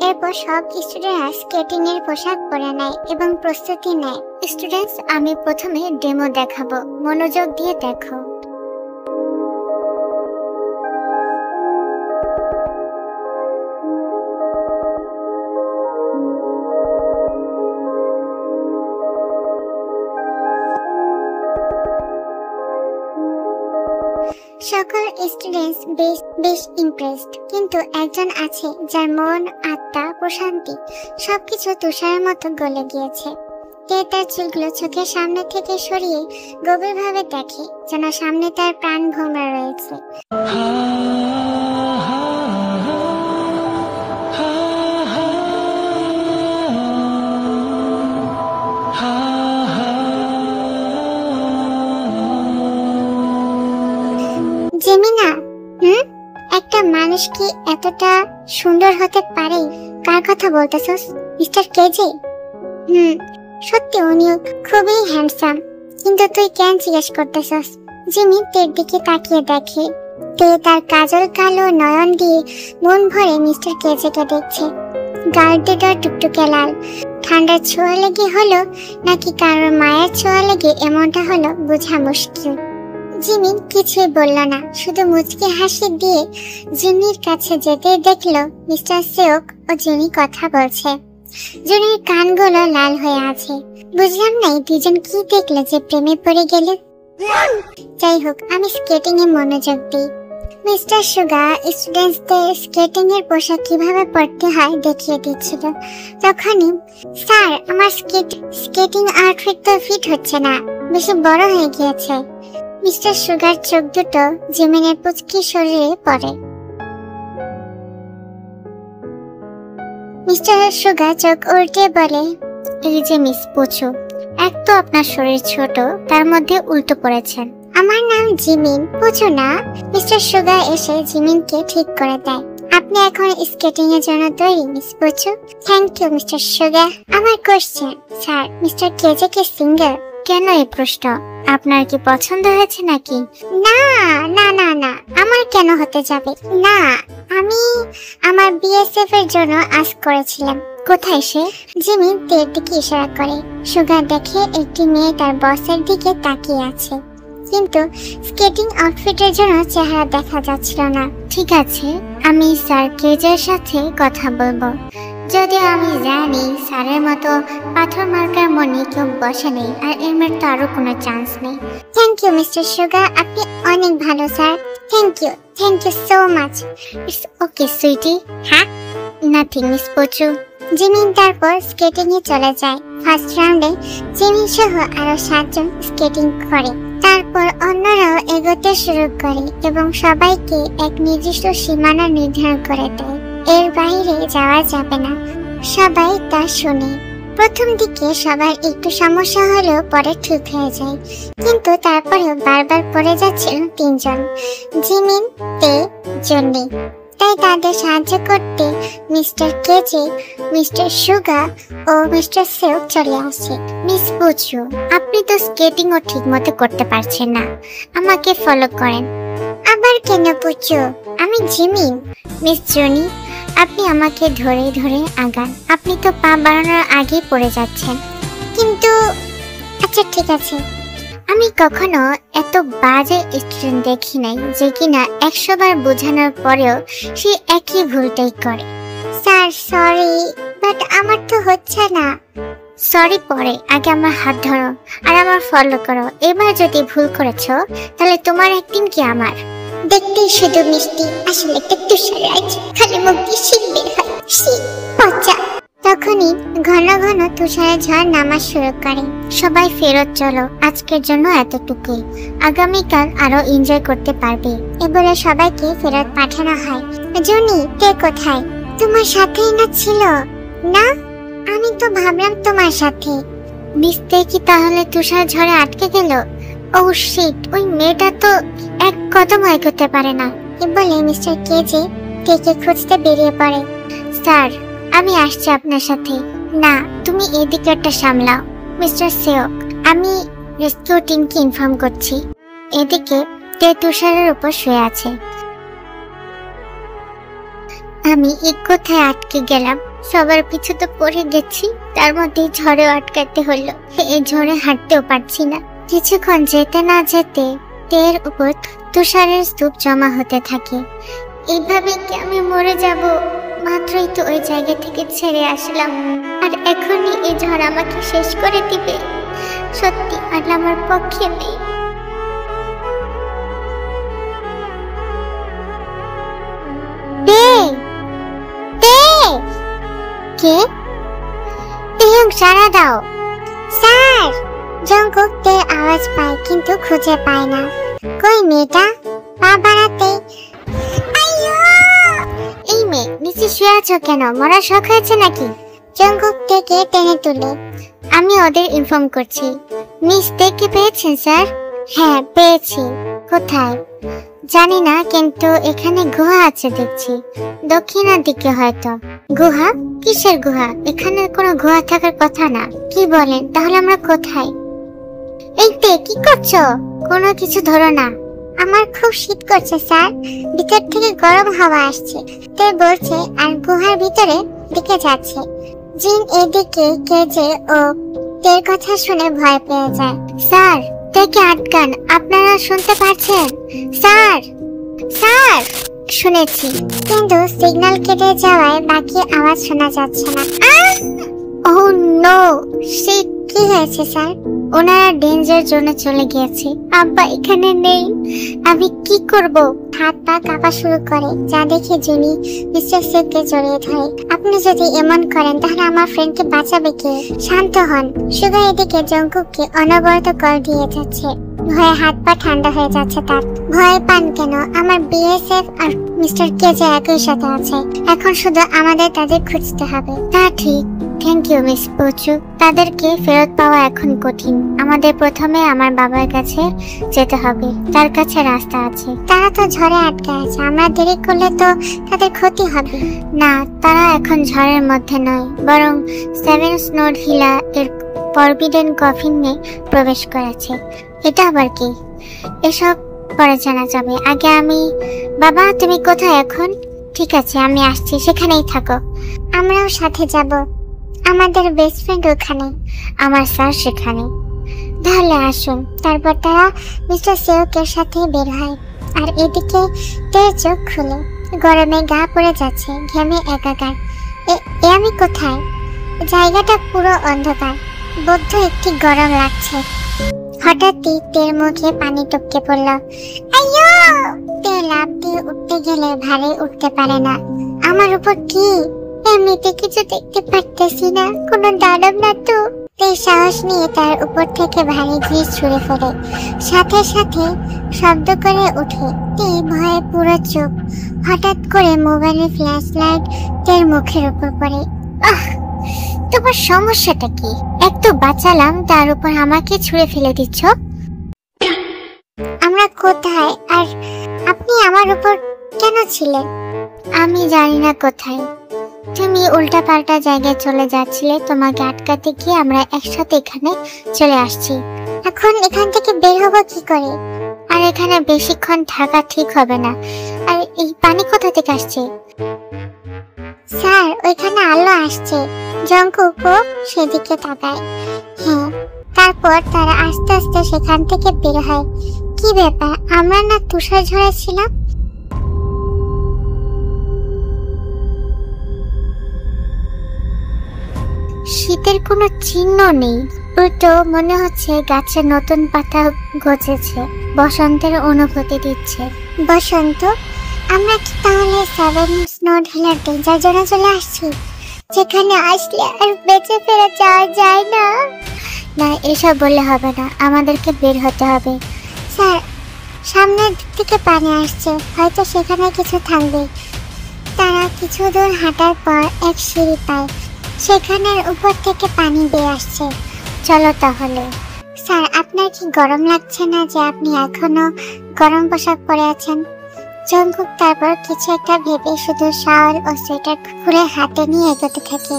এরপর সব স্টুডেন্টরা স্কেটিং এর পোশাক পরে নেয় এবং প্রস্তুতি নেয়। স্টুডেন্টস, আমি প্রথমে ডেমো দেখাবো, মনোযোগ দিয়ে দেখো। সকল স্টুডেন্টস বেশ ইমপ্রেসড, কিন্তু একজন আছে যার মন, আত্মা, প্রশান্তি সবকিছু তুষারের মতো গলে গিয়েছে। কে তার চুলগুলো চোখের সামনে থেকে সরিয়ে গভীরভাবে দেখে, যেন সামনে তার প্রাণ ভোমরা রয়েছে। সুন্দর হতে পারে? কার কথা বলতেছস? মিস্টার কেজে? সত্যি উনি খুবই হ্যান্ডসাম, কিন্তু তুই কেন জিজ্ঞেস করতেছস? জিমি তের দিকে তাকিয়ে দেখে তে তার কাজল কালো নয়ন দিয়ে মন ভরে মিস্টার কেজেকে দেখছে। গাল দুটো টুকটুকে লাল। ঠান্ডার ছোঁয়া লেগে হলো নাকি কারোর মায়ের ছোঁয়া লেগে এমনটা হলো বোঝা মুশকিল। জিমি কিছুই বলল না, শুধু মুচকি হাসি দিয়ে জুনির কাছে যেতে দেখলো মিস্টার সেওক ও জুনি কথা বলছে। জুনির কানগুলো লাল হয়ে আছে। বুঝলাম না এই দুজন কি দেখলে যে প্রেমে পড়ে গেল। যাই হোক, আমি স্কেটিং এ মনোযোগ দিই। মিস্টার সুগা স্টুডেন্টসদের স্কেটিং এর পোশাক কিভাবে পরতে হয় দেখিয়ে দিচ্ছিল। তখনই, স্যার আমার স্কেটিং আউটফিট তো ফিট হচ্ছে না, বেশি বড় হয়ে গিয়েছে। মিস্টার সুগার চোখ দুটো জিমিনের পুচকি শরীরে পড়ে। মিস্টার সুগা চোখ উল্টে বলে, এই যে মিস পুচু, এক তো আপনার শরীর ছোট, তার মধ্যে উল্টো পড়েছেন। আমার নাম জিমিন, পুচু না। মিস্টার সুগা এসে জিমিনকে ঠিক করে দেয়। আপনি এখন স্কেটিং এর জন্য তৈরি miss Puchu? Thank you mister Suga. আমার কোশ্চেন, স্যার মিস্টার কেজে কি সিঙ্গেল? কেন এই প্রশ্ন? আপনার কি পছন্দ হয়েছে নাকি? না না না না, আমার কেন হতে যাবে? না, আমি আমার বিএসএফ এর জন্য আস্ক করেছিলাম। কোথায় সে? জিমি তের দিকে ইশারা করে। সুগা দেখে একটি মেয়ে তার বসের দিকে তাকিয়ে আছে, কিন্তু স্কেটিং আউটফিটের জন্য চেহারা দেখা যাচ্ছিল না। ঠিক আছে, আমি স্যার কেজের সাথে কথা বলবো। যদিও আমি জানি স্যারের মতো পাথর মার্কার মনে কেউ বসে নেই, আর এর তো আরো কোনো চান্স নেই। থ্যাংক ইউ মিস্টার সুগা, আপনি অনেক ভালো sir. Thank you so much. It's okay sweetie. হ্যাঁ, নাথিং মিস পুচু। জিমিন তারপর স্কেটিং এ চলে যায়। ফার্স্ট রাউন্ডে জিমিন সহ আরো 7 জন স্কেটিং করে। তারপর অন্যরাও এগোতে শুরু করে এবং সবাইকে এক নির্দিষ্ট সীমানা নির্ধারণ করে দেয়। এর বাইরে যাওয়া যাবে না। সবাই তা শুনে। প্রথম দিকে সবার একটু সমস্যা হলেও পরে ঠিক হয়ে যায়, কিন্তু তারপরেও বারবার পড়ে যাচ্ছিল 3 জন, জিমিন, তে, জন্নি। তাই তাদের সাহায্য করতে মিস্টার কেজে, মিস্টার সুগা ও মিস্টার সেওক চলে আসে। মিস পুচু, আপনি তো স্কেটিং ও ঠিক মতো করতে পারছেন না, আমাকে ফলো করেন। আবার কেন পুচু? আমি জিমিন। মিস জনি, আপনি আমাকে ধরে ধরে আগান। আপনি তো পা বাড়ানোর আগেই পড়ে যাচ্ছেন। কিন্তু আচ্ছা ঠিক আছে। আমি কখনো এত বাজে স্টুডেন্ট দেখি নাই যে কিনা 100 বার বোঝানোর পরেও সে একই ভুলটাই করে। স্যার সরি, বাট আমার তো হচ্ছে না। সরি পরে, আগে আমার হাত ধরো আর আমার ফলো করো। এবার যদি ভুল করেছো তাহলে তোমার একদিন কি আমার। দেখতে শুধু মিষ্টি, আসলে একটা তুষাররাজ, খালি মুখ দিয়ে শীত বের হয়। শীত পচা। তখনই ঘন ঘন তুষারের ঝড় নামা শুরু করে। সবাই ফেরত চলো, আজকের জন্য এতটুকুই, আগামীকাল আরো এনজয় করতে পারবে। এবারে সবাইকে ফেরত পাঠানো হয়। জনি, তে কোথায়? তোমার সাথেই না ছিল? না, আমি তো ভাবলাম তোমার সাথে। মিস্তে কি তাহলে তুষার ঝড়ে আটকে গেল? ও শিট, ওই মেয়েটা তো এক কদম এগোতে পারে না। বলে মিস্টার কেজে তেকে খুঁজতে বেরিয়ে পড়ে। স্যার, আমি আসছি আপনার সাথে। না, তুমি এই দিকটা সামলাও। মিস্টার সেওক, আমি রেস্কিউ টিমকে ইনফর্ম করছি। এদিকে তে তুষারের উপর শুয়ে আছে। আমি এক কোথায় আটকে গেলাম। সবার পিছু তো পড়ে গেছি, তার মধ্যে ঝড়ে আটকাতে হলো। এই ঝড়ে হাঁটতেও পারছি না। কিছুক্ষণ যেতে না যেতে তের উপর তুষারের স্তূপ জমা হতে থাকে। এইভাবে কি আমি মরে যাব? মাত্রই তো ওই জায়গা থেকে ছেড়ে আসলাম, আর এখনই এই ঝড় আমাকে শেষ করে দিবে। সত্যি আর আমার পক্ষে নেই। কে? তেয়ং, সাড়া দাও। স্যার! জঙ্কুক তের আওয়াজ পায় কিন্তু খুঁজে পায় না। কই মেয়েটা? পা বাড়াতে। এই মেয়ে, নিচে শুয়ে আছো কেন? মরার শখ হয়েছে নাকি? জঙ্কুক তেকে টেনে তুলে। আমি ওদের ইনফর্ম করছি। মিস তেকে পেয়েছেন স্যার? হ্যাঁ পেয়েছি। কোথায়? জানি না, কিন্তু এখানে গুহা আছে দেখছি, দক্ষিণের দিকে হয়তো। গুহা? কিসের গুহা? এখানে কোনো গুহা থাকার কথা না। কি বলেন? তাহলে আমরা কোথায়? এই তে, কি করছো? কোনো কিছু ধরো না। আমার খুব শীত করছে স্যার, ভিতর থেকে গরম হাওয়া আসছে। তে বলছে আর গুহার ভিতরে দিকে যাচ্ছে। জিন এদিকে কেজে ও তের কথা শুনে ভয় পেয়ে যায়। স্যার, তেকে আটকান, আপনারা শুনতে পাচ্ছেন? Sir, sir. শুনেছি, কিন্তু সিগন্যাল কেটে যাওয়ায় বাকি আওয়াজ শোনা যাচ্ছে না। Oh no, shit! কি হয়েছে স্যার? ওনারা ডেঞ্জার জোনে চলে গিয়েছে। আব্বা এখানে নেই। আমি কি করব? হাত পা কাঁপা শুরু করে। যা দেখে জুনি মিস্টার সেফকে জড়িয়ে ধরে। আপনি যদি এমন করেন তাহলে আমার ফ্রেন্ডকে বাঁচাবে কে? শান্ত হন। সুগা এদিকে জঙ্কুককে অনবরত কল দিয়ে যাচ্ছে। ভয়ে হাত পা ঠান্ডা হয়ে যাচ্ছে তার। ভয় পান কেন? আমার বিএসএফ আর মিস্টার কেজে একই সাথে আছে। এখন শুধু আমাদের তাদের খুঁজতে হবে। তা ঠিক। Thank you miss Pochu. তাদেরকে ফেরত পাওয়া এখন কঠিন। আমাদের প্রথমে আমার বাবার কাছে যেতে হবে, তার কাছে রাস্তা আছে। তারা তো ঝড়ে আটকে আছে, আমরা দেরি করলে তো তাদের ক্ষতি হবে। না, তারা এখন ঝড়ের মধ্যে নয়, বরং সেভেন স্নোড হিলা এর ফরবিডেন কফিনে প্রবেশ করেছে। এটা আবার কি? এসব পরে জানা যাবে। আগে আমি... বাবা, তুমি কোথায় এখন? ঠিক আছে, আমি আসছি, সেখানেই থাকো। আমরাও সাথে যাব। আমাদের বেস্ট ফ্রেন্ড ওখানে, আমার স্যার সেখানে। তাহলে আসুন। তারপর তারা মিস্টার সেওকের সাথে বের হয়। আর এদিকে তের চোখ খুলে গরমে গা পড়ে যাচ্ছে, ঘেমে একাকার। আমি কোথায়? জায়গাটা পুরো অন্ধকার, বদ্ধ একটি গরম লাগছে। হঠাৎই তের মুখে পানি টপকে পড়ল। আইয়ো! তে লাফ দিয়ে উঠতে গেলে ভারে উঠতে পারে না। আমার উপর কি? এমনিতে কিছু দেখতে পারতেছি না, কোনো দানব না তো? তে সাহস নিয়ে তার উপর থেকে ভারী জিনিস ছুঁড়ে ফেলে, সাথে সাথে শব্দ করে উঠে। তে ভয়ে পুরো চুপ। হঠাৎ করে মোবাইলের ফ্ল্যাশ লাইট তের মুখের উপর পড়ে। আহ! তোমার সমস্যাটা কি? এক তো বাঁচালাম, তার উপর আমাকে ছুঁড়ে ফেলে দিচ্ছ। আমরা কোথায়? আর আপনি আমার উপর কেন ছিলেন? আমি জানি না কোথায়। তুমি উল্টা পাল্টা জায়গায় চলে যাচ্ছিলে, তোমাকে আটকাতে গিয়ে আমরা একসাথে এখানে চলে আসছি। এখন এখান থেকে বের হবো কি করে? আর এখানে বেশিক্ষণ থাকা ঠিক হবে না। আর এই পানি কোথা থেকে আসছে? স্যার, ওইখানে আলো আসছে। জঙ্কুকও সেদিকে তাকায়। হ্যাঁ। তারপর তারা আস্তে আস্তে সেখান থেকে বের হয়। কি ব্যাপার, আমরা না তুষার ঝড়ে ছিলাম? শীতের কোনো চিহ্ন নেই, উল্টো মনে হচ্ছে গাছে নতুন পাতা গজেছে, বসন্তের অনুভূতি দিচ্ছে। বসন্ত? আমরা কি তাহলে সেভেন স্নোড হিলার ডেঞ্জার জোনে চলে আসছি, যেখানে আসলে আর বেঁচে ফেরা যাওয়া যায় না? না, এসব বললে হবে না, আমাদেরকে বের হতে হবে। স্যার, সামনের দিক থেকে পানি আসছে, হয়তো সেখানে কিছু থাকবে। তারা কিছু দূর হাঁটার পর এক সিঁড়ি পায়, সেখানের উপর থেকে পানি বেয়ে আসছে। চলো তাহলে। স্যার, আপনার কি গরম লাগছে না যে আপনি এখনো গরম পোশাক পরে আছেন? জঙ্কুক তারপর কিছু একটা ভেবে শুধু শাওয়াল ও সোয়েটার খুলে হাতে নিয়ে এগোতে থাকে।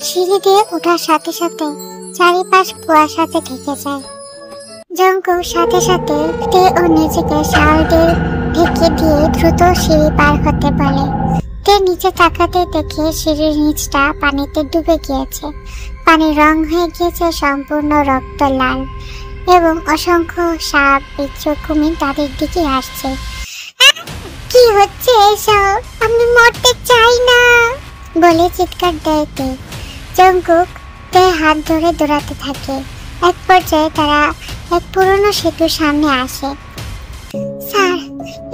সিঁড়ি দিয়ে ওঠার সাথে সাথে চারিপাশ কুয়াশাতে ঢেকে যায়। জঙ্কুক সাথে সাথে তে ও নিজেকে শাওয়াল দিয়ে ঢেকে দিয়ে দ্রুত সিঁড়ি পার হতে বলে। তে নিচে তাকাতে দেখে সিঁড়ির নিচটা পানিতে ডুবে গিয়েছে। পানির রং হয়ে গিয়েছে সম্পূর্ণ রক্ত লাল, এবং অসংখ্য সাপ, বিচ্ছু, কুমির তাদের দিকে আসছে। কি হচ্ছে এসব? আমি মরতে চাই না বলে চিৎকার দেয় তে। জঙ্কুক তে হাত ধরে দৌড়াতে থাকে। এক পর্যায়ে তারা এক পুরনো সেতুর সামনে আসে। স্যার,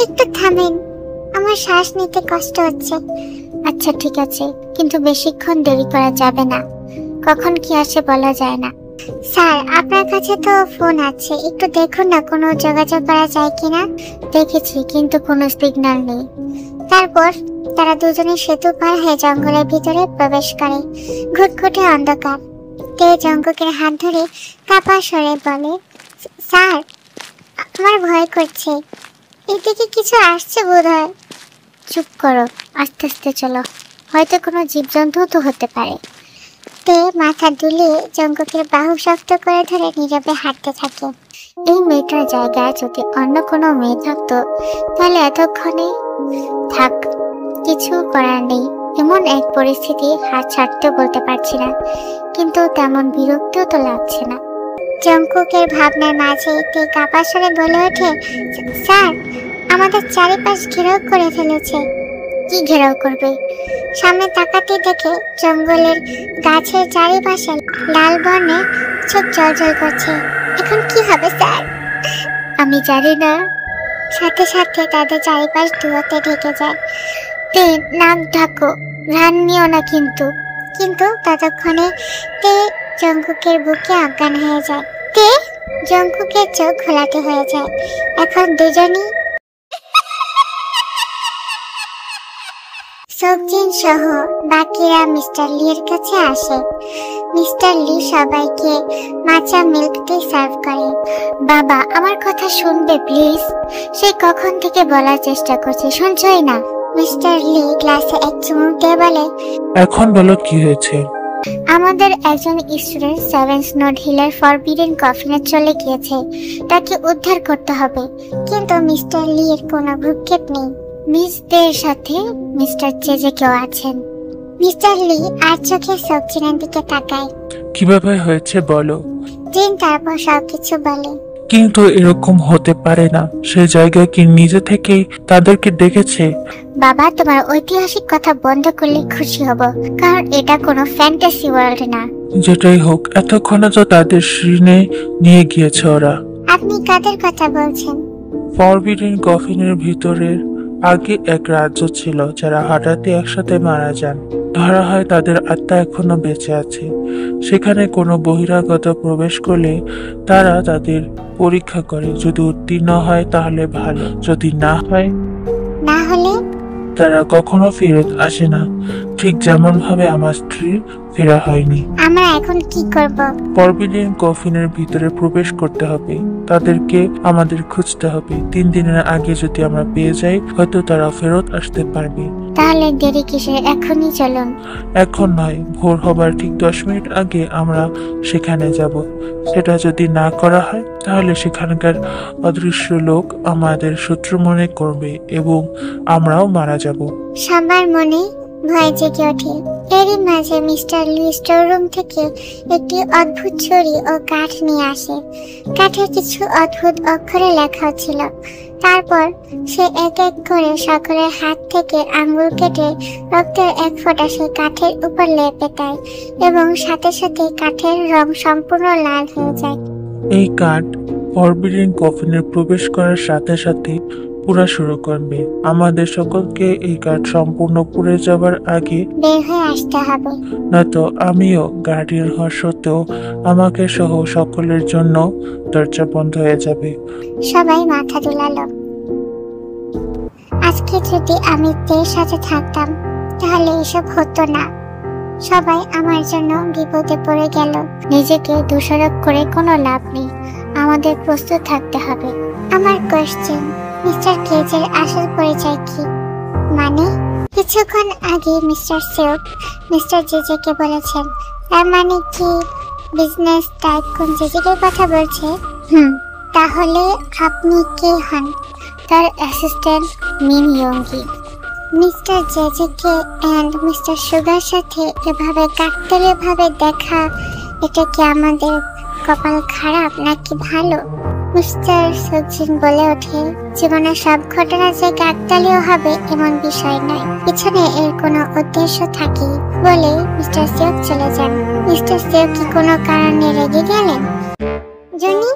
একটু থামেন, আমার শ্বাস নিতে কষ্ট হচ্ছে। আচ্ছা ঠিক আছে, কিন্তু বেশিক্ষণ দেরি করা যাবে না, কখন কি আসে বলা যায় না। স্যার, আপনার কাছে তো ফোন আছে, একটু দেখুন না কোনো যোগাযোগ করা যায় কিনা। দেখেছি, কিন্তু কোনো সিগন্যাল নেই। তারপর তারা দুজনে সেতু পার হয়ে জঙ্গলের ভিতরে প্রবেশ করে। ঘুটঘুটে অন্ধকার। তে জঙ্কুকের হাত ধরে কাঁপা স্বরে বলে, স্যার, আমার ভয় করছে। এদিকে কিছু আসছে বোধহয়। চুপ করো, আস্তে আস্তে চলো, হয়তো কোনো জীবজন্তু তো হতে পারে। তে মাথা দুলিয়ে জঙ্কুকের বাহু শক্ত করে ধরে নীরবে হাঁটতে থাকে। এই মেয়েটার জায়গায় যদি অন্য কোনো মেয়ে থাকতো তাহলে এতক্ষণে থাক, কিছু করার নেই। এমন এক পরিস্থিতি হাত ছাড়তে বলতে পারছি না, কিন্তু তেমন বিরক্তিও তো লাগছে না। জঙ্কুকের ভাবনার মাঝে তে কাঁপা স্বরে বলে ওঠে, স্যার, আমাদের চারিপাশ ঘেরাও করে ফেলেছে। কি ঘেরাও করবে? সামনে তাকাতে দেখে জঙ্গলের গাছের চারিপাশে লাল বর্ণে চোখ জলজল করছে। এখন কি হবে স্যার? আমি জানি না। সাথে সাথে তাদের চারিপাশ ধুয়োতে ঢেকে যায়। তে নাক ঢাকো, রান নিও না কিন্তু। কিন্তু ততক্ষণে তে জঙ্কুকের বুকে অজ্ঞান হয়ে যায়। তে জঙ্কুকের চোখ ঘোলাটে হয়ে যায়। এখন দুজনই সবজিন সহ বাকিরা মিস্টার লির কাছে আসে। মিস্টার লি সবাইকে মাচা মিল্ক টি সার্ভ করে। বাবা, আমার কথা শুনবে প্লিজ? সে কখন থেকে বলার চেষ্টা করছে, শুনছই না? মিস্টার লি গ্লাসে এক চুমুক দিয়ে বলে, এখন বলো কি হয়েছে? আমাদের একজন স্টুডেন্ট সেভেন স্নোড হিলের ফরবিডেন কফিনে চলে গিয়েছে, তাকে উদ্ধার করতে হবে। কিন্তু মিস্টার লি এর কোনো ভ্রুক্ষেপ নেই। মিসদের সাথে মিস্টার চেজে কেউ আছেন। মিস্টার লি আর চোখে সবজিনের দিকে তাকায়। কিভাবে হয়েছে বলো? জিন তারপর সবকিছু বলে। কিন্তু এরকম হতে পারে না। সে জায়গায় কি নিজে থেকেই তাদেরকে ডেকেছে? বাবা, তোমার ঐতিহাসিক কথা বন্ধ করলে খুশি হব, কারণ এটা কোনো ফ্যান্টাসি ওয়ার্ল্ড না। যেটাই হোক, এতক্ষণে তো তাদের শ্রীনে নিয়ে গিয়েছে ওরা। আপনি কাদের কথা বলছেন? ফরবিডেন কফিনের ভিতরের আগে এক রাজ্য ছিল যারা হঠাৎই একসাথে মারা যান। ধরা হয় তাদের আত্মা এখনো বেঁচে আছে। সেখানে কোনো বহিরাগত প্রবেশ করলে তারা তাদের পরীক্ষা করে। যদি উত্তীর্ণ হয় তাহলে ভালো, যদি না হয় না হলে তারা কখনো ফেরত আসে না। ঠিক যেমন ভাবে আমার স্ত্রীর ফেরা হয়নি। আমরা এখন কি করব? ফরবিডেন কফিনের ভিতরে প্রবেশ করতে হবে। তাদেরকে আমাদের খুঁজতে হবে। 3 দিনের আগে যদি আমরা পেয়ে যাই, হয়তো তারা ফেরত আসতে পারবে। তাহলে দেরি কিসের? এখনই চলুন। এখন নয়, ভোর হবার ঠিক 10 মিনিট আগে আমরা সেখানে যাব। সেটা যদি না করা হয় তাহলে সেখানকার অদৃশ্য লোক আমাদের শত্রু মনে করবে এবং আমরাও মারা যাব। সবার মনে ভয় জেগে ওঠে। এরই মাঝে মিস্টার লি স্টোররুম থেকে একটি অদ্ভুত ছড়ি ও কাঠ নিয়ে আসে। কাঠে কিছু অদ্ভুত অক্ষরে লেখা ছিল। তারপর সে এক এক করে সকলের হাত থেকে আঙ্গুল কেটে রক্তের এক ফোঁটা সেই কাঠের উপর লেপে দেয় এবং সাথে সাথে কাঠের রং সম্পূর্ণ লাল হয়ে যায়। এই কাঠ ফরবিডেন কফিনে প্রবেশ করার সাথে সাথে পুরা শুরু করবে। আমাদের সকলকে এই কাঠ সম্পূর্ণ পুড়ে যাবার আগে বের হয়ে আসতে হবে, নয়তো আমিও গার্ডিয়ান হওয়া সত্ত্বেও আমাকে সহ সকলের জন্য দরজা বন্ধ হয়ে যাবে। সবাই মাথা দুলালো। আজকে যদি আমি তের সাথে থাকতাম তাহলে এসব হতো না। সবাই আমার জন্য বিপদে পড়ে গেল। নিজেকে দোষারোপ করে কোনো লাভ নেই। আমাদের প্রস্তুত থাকতে হবে। আমার কোশ্চেন, মিস্টার কেজের আসল পরিচয় কি? মানে কিছুক্ষণ আগে মিস্টার সেউক মিস্টার জেজেকে বলেছেন, তার মানে কি বিজনেস টাইকুন জেজেকে কথা বলছে? তাহলে আপনি কে হন? তার assistant Min Yoongi. Mister JJK and mister সুগার সাথে এভাবে কাকতালীয় ভাবে দেখা, এটা কি আমাদের কপাল খারাপ নাকি ভালো? মিস্টার সজিন বলে ওঠে, জীবনের সব ঘটনা যে কাকতালীয় হবে এমন বিষয় নয়, পিছনে এর কোনো উদ্দেশ্য থাকে বলে মিস্টার সেউক চলে যান। মিস্টার সেউক কি কোনো কারণে রেগে গেলেন? জনি,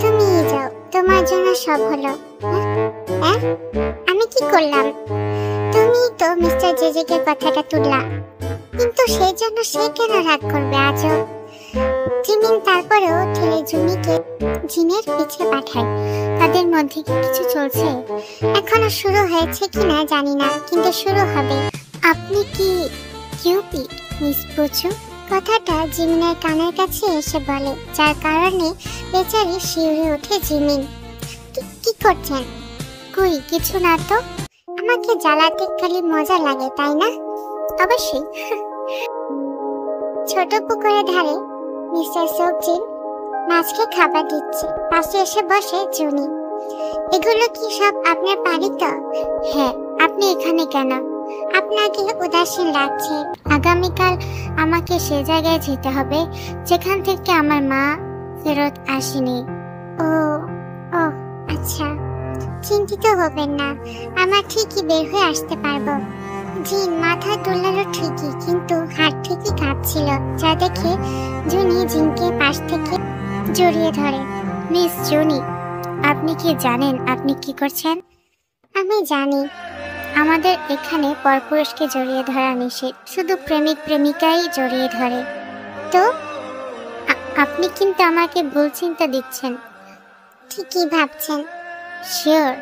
তুমি যাও, তোমার জন্য সব হলো। আমি কি করলাম? তুমি তো মিস্টার জেজেকে কথাটা তুললা, কিন্তু সেই জন্য সে কেন রাগ করবে? আজও জিমিন তারপরেও ঠেলে জুনিকে জিনের পিছে পাঠায়। তাদের মধ্যে কি কিছু চলছে? এখনো শুরু হয়েছে কিনা জানি না, কিন্তু শুরু হবে। আপনি কি কিউপি মিস পুচু? কথাটা জিমিনের কানের কাছে এসে বলে, যার কারণে বেচারি শিউরে ওঠে জিমিন। কি করছেন? কই কিছু না তো। আমাকে জ্বালাতে খালি মজা লাগে তাই না? অবশ্যই। ছোট পুকুরের ধারে মিস্টার সবজিন মাছকে খাবার দিচ্ছে। পাশে এসে বসে জুনি। এগুলো কি সব আপনার বাড়ি তো? হ্যাঁ। আপনি এখানে কেন? আপনাকে উদাসীন লাগছে। আগামীকাল আমাকে সে জায়গায় যেতে হবে যেখান থেকে আমার মা ফেরত আসেনি। ও ও আচ্ছা, চিন্তিত হবেন না, আমরা ঠিকই বের হয়ে আসতে পারবো। জিন মাথা তোলালো ঠিকই, কিন্তু হাত থেকে কাঁপছিল, যা দেখে জুনি জিনকে পাশ থেকে জড়িয়ে ধরে। মিস জুনি, আপনি কি জানেন আপনি কি করছেন? আমি জানি। আমাদের এখানে পরপুরুষকে জড়িয়ে ধরা নিষেধ, শুধু প্রেমিক প্রেমিকাই জড়িয়ে ধরে। তো আপনি কিন্তু আমাকে ভুল চিন্তা দিচ্ছেন। ঠিকই ভাবছেন। Sure?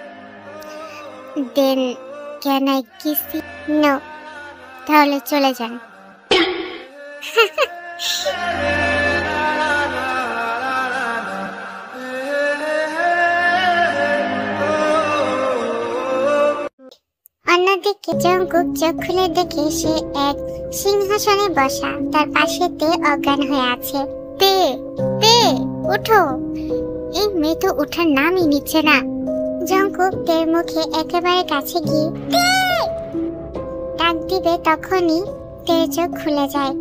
Then can I kiss you? No. তাহলে চলে যান। অন্যদিকে জঙ্কুক চোখ খুলে দেখে সে এক সিংহাসনে বসা, তার পাশে তে অজ্ঞান হয়ে আছে। তে তে ওঠো। এই মেয়ে তো ওঠার নামই নিচ্ছে না। জঙ্কুক তের মুখে একেবারে কাছে গিয়ে ডাক দিবে, তখনই তের চোখ খুলে যায়।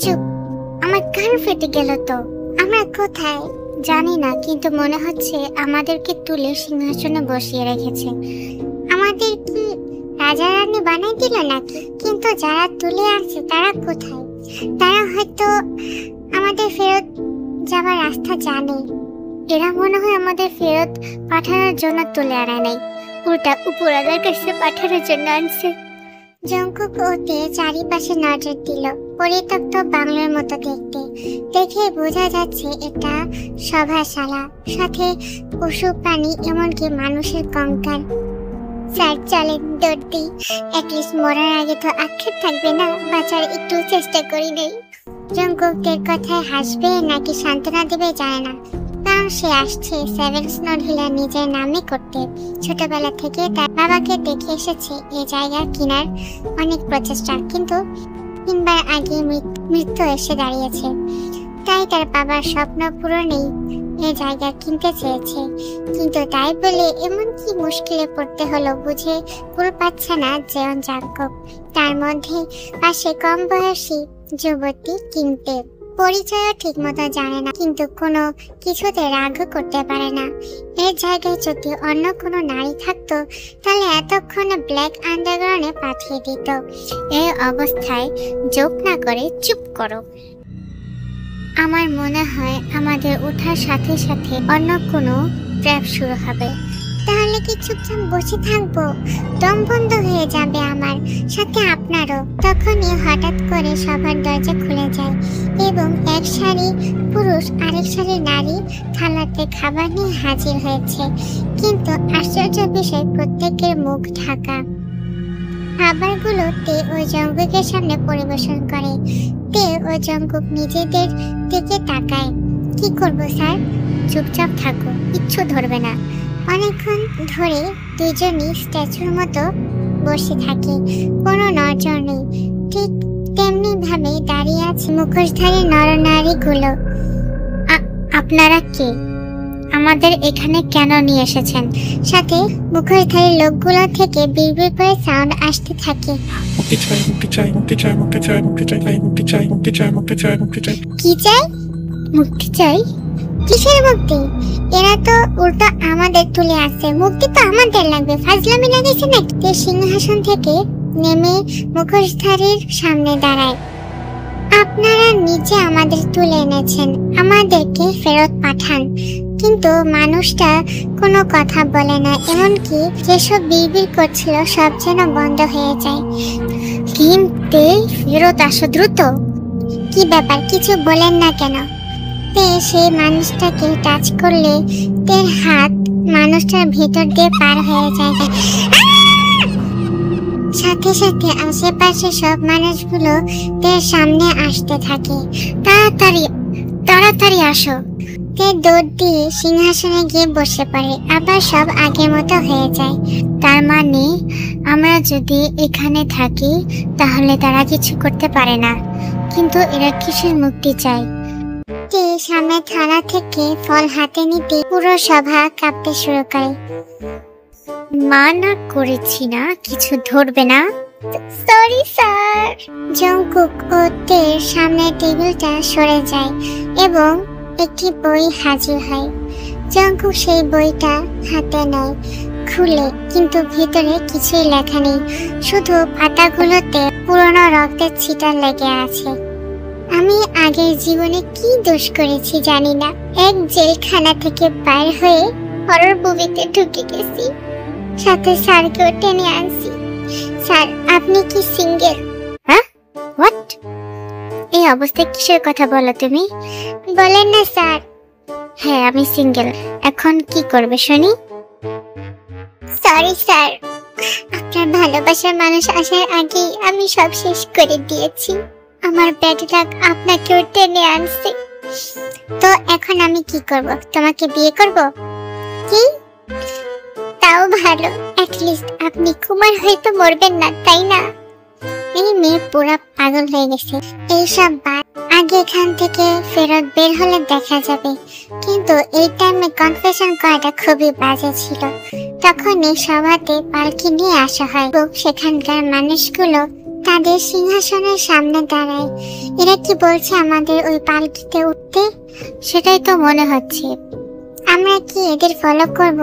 চুপ, আমার কান ফেটে গেল তো। আমরা কোথায় জানি না, কিন্তু মনে হচ্ছে আমাদেরকে তুলে সিংহাসনে বসিয়ে রেখেছে। আমাদের কি রাজা রানী বানিয়ে দিল নাকি? কিন্তু যারা তুলে আনছে তারা কোথায়? তারা হয়তো আমাদের ফেরত যাবার রাস্তা জানে। এরা মনে হয় আমাদের ফেরত পাঠানোর জন্য তুলে আনায় নাই, উল্টা উপরালার কাছে পাঠানোর জন্য আনছে। জঙ্কুক ওতে চারিপাশে নজর দিল। পরিত্যক্ত বাংলার মতো দেখতে, দেখে বোঝা যাচ্ছে এটা সভাশালা, সাথে পশু প্রাণী এমনকি মানুষের কঙ্কাল। স্যার চলেন, দৌড় দিই। অ্যাটলিস্ট মরার আগে তো আক্ষেপ থাকবে না, বাঁচার একটু চেষ্টা করি নেই। জঙ্কুকের কথায় হাসবে নাকি সান্ত্বনা দেবে জানে না, কারণ সে আসছে সেভেন স্নোর হিল নিজের নামে করতে। ছোটবেলা থেকে তার বাবাকে দেখে এসেছে এই জায়গা কেনার অনেক প্রচেষ্টা, কিন্তু 3 বার আগে মৃত্যু এসে দাঁড়িয়েছে। তাই তার বাবার স্বপ্ন পূরণেই এই জায়গা কিনতে চেয়েছে, কিন্তু তাই বলে এমন কি মুশকিলে পড়তে হলো বুঝে পুরো পাচ্ছে না জেয়ন জাঙ্কুক। তার মধ্যে পাশে কম বয়সী যুবতী কিনতে, পরিচয়ও ঠিক মতো জানে না, কিন্তু কোনো কিছুতে রাগও করতে পারে না। এর জায়গায় যদি অন্য কোনো নারী থাকতো তাহলে এতক্ষণে ব্ল্যাক আন্ডারগ্রাউন্ডে পাঠিয়ে দিত। এই অবস্থায় জোক না করে চুপ করো। আমার মনে হয় আমাদের ওঠার সাথে সাথে অন্য কোনো ট্র্যাপ শুরু হবে। তাহলে কি চুপচাপ বসে থাকবো? দম বন্ধ হয়ে যাবে আমার, সাথে আপনারও। তখনই হঠাৎ করে সবার দরজা খুলে যায় এবং এক সারি পুরুষ আরেক সারি নারী থালাতে খাবার নিয়ে হাজির হয়েছে, কিন্তু আশ্চর্য বিষয় প্রত্যেকের মুখ ঢাকা। খাবারগুলো তে ও জঙ্কুকের সামনে পরিবেশন করে। তে ও জঙ্কুক নিজেদের দিকে তাকায়। কি করবো স্যার? চুপচাপ থাকো, কিচ্ছু ধরবে না। অনেকক্ষণ ধরে দুজনই স্ট্যাচুর মতো বসে থাকে, কোনো নড়চড় নেই। ঠিক তেমনি ভাবে দাঁড়িয়ে আছে মুখোশধারী নরনারীগুলো। আপনারা কে? আমাদের এখানে কেন নিয়ে এসেছেন? সাথে মুখোশধারী লোকগুলো থেকে বিড়বিড় করে সাউন্ড আসতে থাকে। কি চাই? মুক্তি চাই? কিসের মুক্তি? এরা তো উল্টো আমাদের তুলে আসছে, মুক্তি তো আমাদের লাগবে। ফাজলামি লাগেছে নাকি? সিংহাসন থেকে নেমে মুখোশধারীর সামনে দাঁড়ায়। আপনারা নিজে আমাদের তুলে এনেছেন, আমাদেরকে ফেরত পাঠান। কিন্তু মানুষটা কোনো কথা বলে না, এমনকি যেসব বিড়বিড় করছিল সব যেন বন্ধ হয়ে যায়। কিন্তু ফেরত আসো দ্রুত। কি ব্যাপার, কিছু বলেন না কেন? তে সেই মানুষটাকে টাচ করলে তের হাত মানুষটার ভেতর দিয়ে পার হয়ে যায়। সাথে সাথে আশেপাশে সব মানুষগুলো তের সামনে আসতে থাকে। তাড়াতাড়ি তাড়াতাড়ি আসো। তে দৌড় দিয়ে সিংহাসনে গিয়ে বসে পড়ে। আবার সব আগের মতো হয়ে যায়। তার মানে আমরা যদি এখানে থাকি তাহলে তারা কিছু করতে পারে না। কিন্তু এরা কিসের মুক্তি চায়? তে সামনে থানা থেকে ফল হাতে নিতে পুরো সভা কাঁপতে শুরু করে। মানা করেছি না, কিছু ধরবে না। Sorry sir. জংকুক ও তের সামনে টেবিলটা সরে যায় এবং একটি বই হাজির হয়। জংকুক সেই বইটা হাতে নেয়, খুলে, কিন্তু ভিতরে কিছুই লেখা নেই। শুধু পাতাগুলোতে পুরনো রক্তের ছিটা লেগে আছে। আমি আগের জীবনে কি দোষ করেছি জানি না। এক জেলখানা থেকে বাইর হয়ে হরর মুভিতে ঢুকে গেছি, সাথে স্যারকেও টেনে আনছি। স্যার, আপনি কি সিঙ্গেল? হ্যাঁ? হোয়াট? এই অবস্থায় কিসের কথা বলো তুমি? বলেন না স্যার। হ্যাঁ, আমি সিঙ্গেল। এখন কি করবে শুনি? সরি স্যার, আপনার ভালোবাসার মানুষ আসার আগেই আমি সব শেষ করে দিয়েছি। আমার ব্যাড লাক আপনাকেও টেনে আনছে। তো এখন আমি কি করব? তোমাকে বিয়ে করব? কি? তাও ভালো, অ্যাটলিস্ট আপনি কুমার হয়তো মরবেন না, তাই না? এই মেয়ে পুরা পাগল হয়ে গেছে। এইসব বাদ, আগে এখান থেকে ফেরত বের হলে দেখা যাবে। কিন্তু এই টাইমে কনফেশন করাটা খুবই বাজে ছিল। তখনই সভাতে পালকি নিয়ে আসা হয় এবং সেখানকার মানুষগুলো তাদের সিংহাসনের সামনে দাঁড়ায়। এরা কি বলছে আমাদের ওই পালকিতে উঠতে? সেটাই তো মনে হচ্ছে। আমরা কি এদের ফলো করব?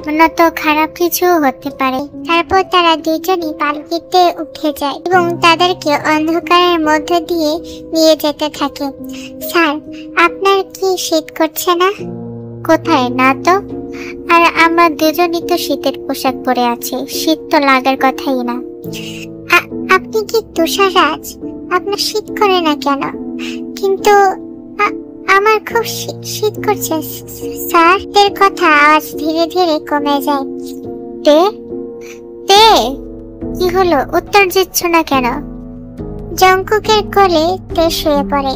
উন্নত খারাপ কিছু হতে পারে। তারপর তারা দুজনই পালকিতে উঠে যায় এবং তাদেরকে অন্ধকারের মধ্য দিয়ে নিয়ে যেতে থাকে। স্যার, আপনার কি শীত করছে না? কোথায় না তো। আর আমরা দুজনই তো শীতের পোশাক পরে আছি, শীত তো লাগার কথাই না। আপনি কি তুষাররাজ? আপনার শীত করে না কেন? কিন্তু আমার খুব শীত করছে স্যার। এর কথা আজ ধীরে ধীরে কমে যায়। তে তে কি হলো? উত্তর দিচ্ছ না কেন? জংকুকের কোলে তে শুয়ে পড়ে,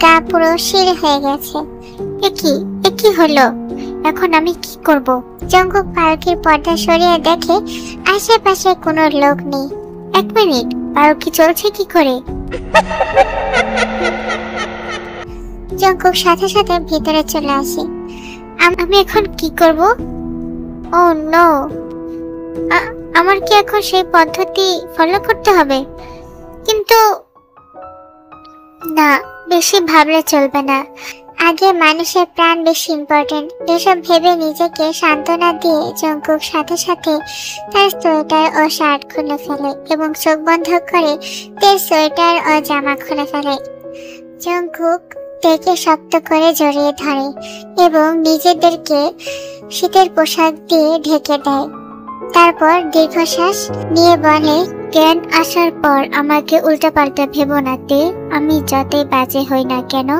গা পুরো শির হয়ে গেছে। এ কি হলো? এখন আমি কি করব? জংকুক পালকির পর্দা সরিয়ে দেখে আশেপাশে কোনো লোক নেই। এক মিনিট, পালকি চলছে কি করে? জংকুক সাথে সাথে ভিতরে চলে আসে। আমি এখন কি করব? ও নো, আমার কি এখন সেই পদ্ধতি ফলো করতে হবে? কিন্তু না, বেশি ভাবলে চলবে না। আগে মানুষের প্রাণ বেশি ইম্পর্টেন্ট। এসব ভেবে নিজেকে সান্ত্বনা দিয়ে জংকুক সাথে সাথে তার সোয়েটার ও শার্ট খুলে ফেলে এবং চোখ বন্ধ করে তার সোয়েটার ও জামা খুলে ফেলে। জংকুক তেকে শক্ত করে জড়িয়ে ধরে এবং নিজেদেরকে শীতের পোশাক দিয়ে ঢেকে দেয়। তারপর দীর্ঘশ্বাস নিয়ে বলে, জ্ঞান আসার পর আমাকে উল্টাপাল্টা ভেবো না তে। আমি যতই বাজে হই না কেন,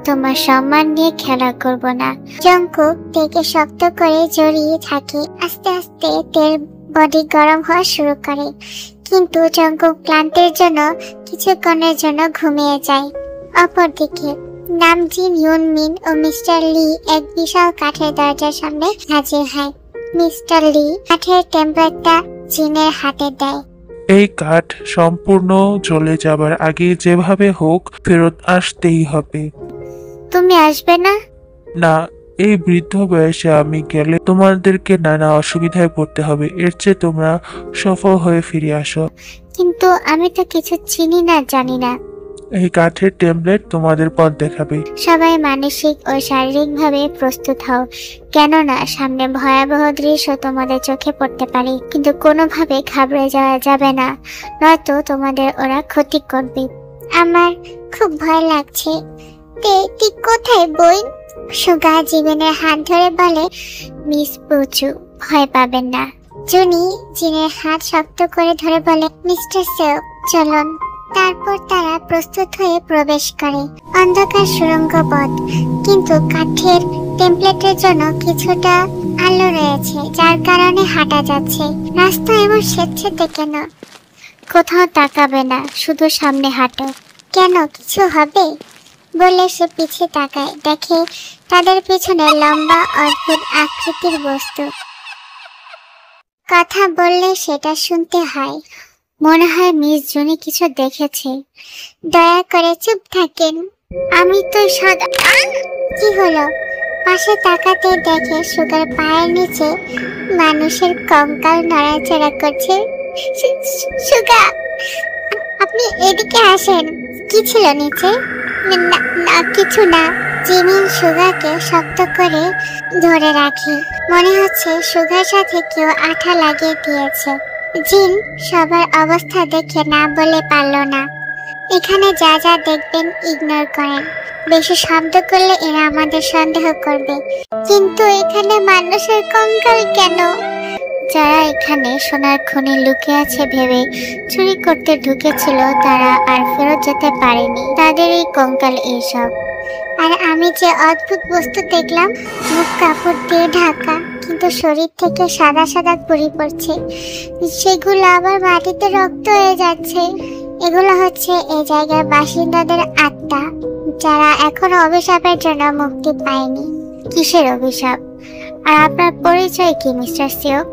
তোমার সম্মান নিয়ে খেলা করব না। জংকুক তেকে শক্ত করে জড়িয়ে থাকে। আস্তে আস্তে তের বডি গরম হওয়া শুরু করে, কিন্তু জংকুক ক্লান্তির জন্য কিছুক্ষণের জন্য ঘুমিয়ে যায়। অপরদিকে নামজিন, ইউনমিন ও মিস্টার লি এক বিশাল কাঠের দরজার সামনে হাজির হয়। মিস্টার লি কাঠের টেম্পারটা জিনের হাতে দেয়। এই কাঠ সম্পূর্ণ জ্বলে যাবার আগে যেভাবে হোক ফেরত আসতেই হবে। তুমি আসবে না? না, এই বৃদ্ধ বয়সে আমি গেলে তোমাদেরকে নানা অসুবিধায় পড়তে হবে। এর চেয়ে তোমরা সফল হয়ে ফিরে আসো। কিন্তু আমি তো কিছু চিনি না, জানি না। এই কাঠের টেমপ্লেট তোমাদের পথ দেখাবে। সবাই মানসিক ও শারীরিক ভাবে প্রস্তুত হও, কেননা সামনে ভয়াবহ দৃশ্য তোমাদের চোখে পড়তে পারে। কিন্তু কোনোভাবে ঘাবড়ে যাওয়া যাবে না, নয়তো তোমাদের ওরা ক্ষতি করবে। আমার খুব ভয় লাগছে। তুই কোথায় বোন? সুগা জীবনের হাত ধরে বলে, মিস পুচু, ভয় পাবেন না। জুনি জিনের হাত শক্ত করে ধরে বলে, মিস্টার সেও, চলুন। তারপর তারা প্রস্তুত হয়ে প্রবেশ করে অন্ধকার সুড়ঙ্গ পথ। কিন্তু কাঠের টেমপ্লেটের জন্য কিছুটা আলো রয়েছে, যার কারণে হাঁটা যাচ্ছে। রাস্তা এমন স্বেচ্ছাতে কেন? কোথাও তাকাবে না, শুধু সামনে হাঁটো। কেন, কিছু হবে? বলে সে পিছে তাকায়, দেখে তাদের পেছনে লম্বা অদ্ভুত আকৃতির বস্তু। কথা বললে সেটা শুনতে হয়। মনে হয় মিস জুনি কিছু দেখেছে। দয়া করে চুপ থাকেন, আমি তো সদা। কি হলো? পাশে তাকাতে দেখে সুগার পায়ের নিচে মানুষের কঙ্কাল নড়াচড়া করছে। সুগা, আপনি এদিকে আসেন। কি ছিল নিচে? না কিছু না। জিমিন সুগাকে শক্ত করে ধরে রাখে। মনে হচ্ছে সুগার সাথে কেউ আঠা লাগিয়ে দিয়েছে। জিন সবার অবস্থা দেখে না বলে পারল না। এখানে যা যা দেখবেন ইগনোর করেন। বেশি শব্দ করলে এরা আমাদের সন্দেহ করবে। কিন্তু এখানে মানুষের কঙ্কাল কেন? যারা এখানে সোনার খনি লুকিয়ে আছে ভেবে চুরি করতে ঢুকেছিল তারা আর ফেরত যেতে পারেনি। তাদের এই কঙ্কাল এইসব। আর আমি যে অদ্ভুত বস্তু দেখলাম, মুখ কাপড় দিয়ে ঢাকা, কিন্তু শরীর থেকে সাদা সাদা পরি পড়ছে। সেগুলো আবার মাটিতে রক্ত হয়ে যাচ্ছে। এগুলো হচ্ছে এই জায়গার বাসিন্দাদের আত্মা, যারা এখনো অভিশাপের জন্য মুক্তি পায়নি। কিসের অভিশাপ? আর আপনার পরিচয় কি মিস্টার সিওক?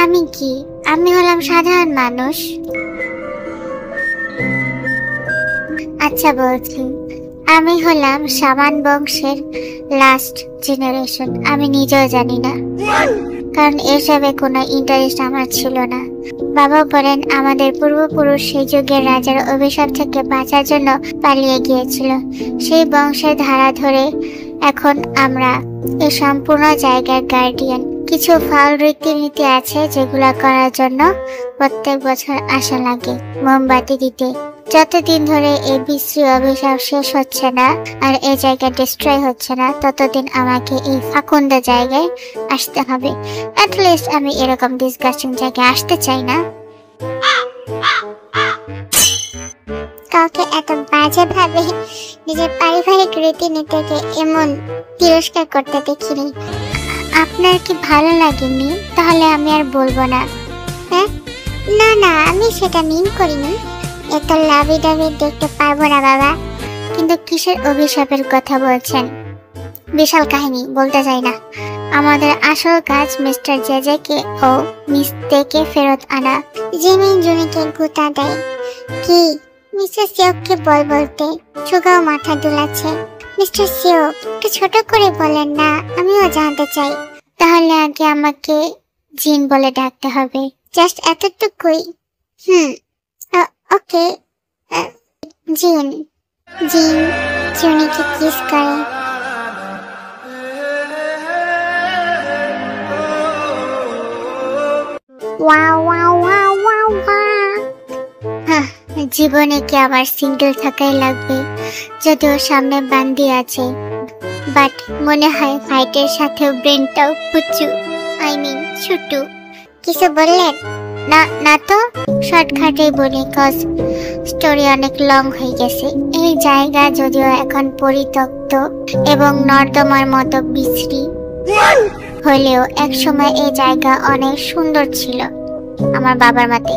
আমি কি? আমি হলাম সাধারণ মানুষ। আচ্ছা বলছি, আমি হলাম সামান বংশের লাস্ট জেনারেশন। আমি নিজেও জানি না, কারণ এসবে কোনো ইন্টারেস্ট আমার ছিল না। বাবা বলেন আমাদের পূর্বপুরুষ সেই যুগের রাজার অভিশাপ থেকে বাঁচার জন্য পালিয়ে গিয়েছিল। সেই বংশের ধারা ধরে এখন আমরা এই সম্পূর্ণ জায়গার গার্ডিয়ান। কিছু ফাউল রীতিনীতি আছে যেগুলো করার জন্য প্রত্যেক বছর আসা লাগে মোমবাতি দিতে। যতদিন ধরে এই বিশ্রী অভিশাপ শেষ হচ্ছে না আর এই জায়গা ডিস্ট্রয় হচ্ছে না, ততদিন আমাকে এই ফাকুন্দা জায়গায় আসতে হবে। অ্যাটলিস্ট আমি এরকম ডিসগাস্টিং জায়গায় আসতে চাই না। কাউকে এত বাজে ভাবে নিজের পারিবারিক রীতিনীতিকে এমন তিরস্কার করতে দেখিনি। আপনার কি ভালো লাগেনি? তাহলে আমি আর বলবো না। হ্যাঁ, না না, আমি সেটা মিন করিনি। এত লাভি ডাভি দেখতে পারবো না বাবা। কিন্তু কিসের অভিশাপের কথা বলছেন? বিশাল কাহিনী, বলতে চাই না। আমাদের আসল কাজ মিস্টার জেজেকে ও মিস তেকে ফেরত আনা। জিমিন জুনিকে গুতা দেয়। কি? মিস্টার সিওককে বলতে সুগাও মাথা দুলাচ্ছে। মিস্টার সিওক, একটু ছোট করে বলেন না, আমিও জানতে চাই। তাহলে আগে আমাকে জিন বলে ডাকতে হবে, জাস্ট এতটুকুই। ওকে। জিন। জিন জুনিকে কিস করে। জীবনে কি আবার সিঙ্গেল থাকাই লাগবে? যদিও সামনে বান্দি আছে, বাট মনে হয় ফাইটের সাথেও ব্রেনটাও পুচু, আই মিন ছোটু। কিছু বললেন? না না তো, শর্টকাটেই বলি, কজ স্টোরি অনেক লং হয়ে গেছে। এই জায়গা যদিও এখন পরিত্যক্ত এবং নর্দমার মতো বিশ্রী হলেও একসময় এই জায়গা অনেক সুন্দর ছিল আমার বাবার মতে।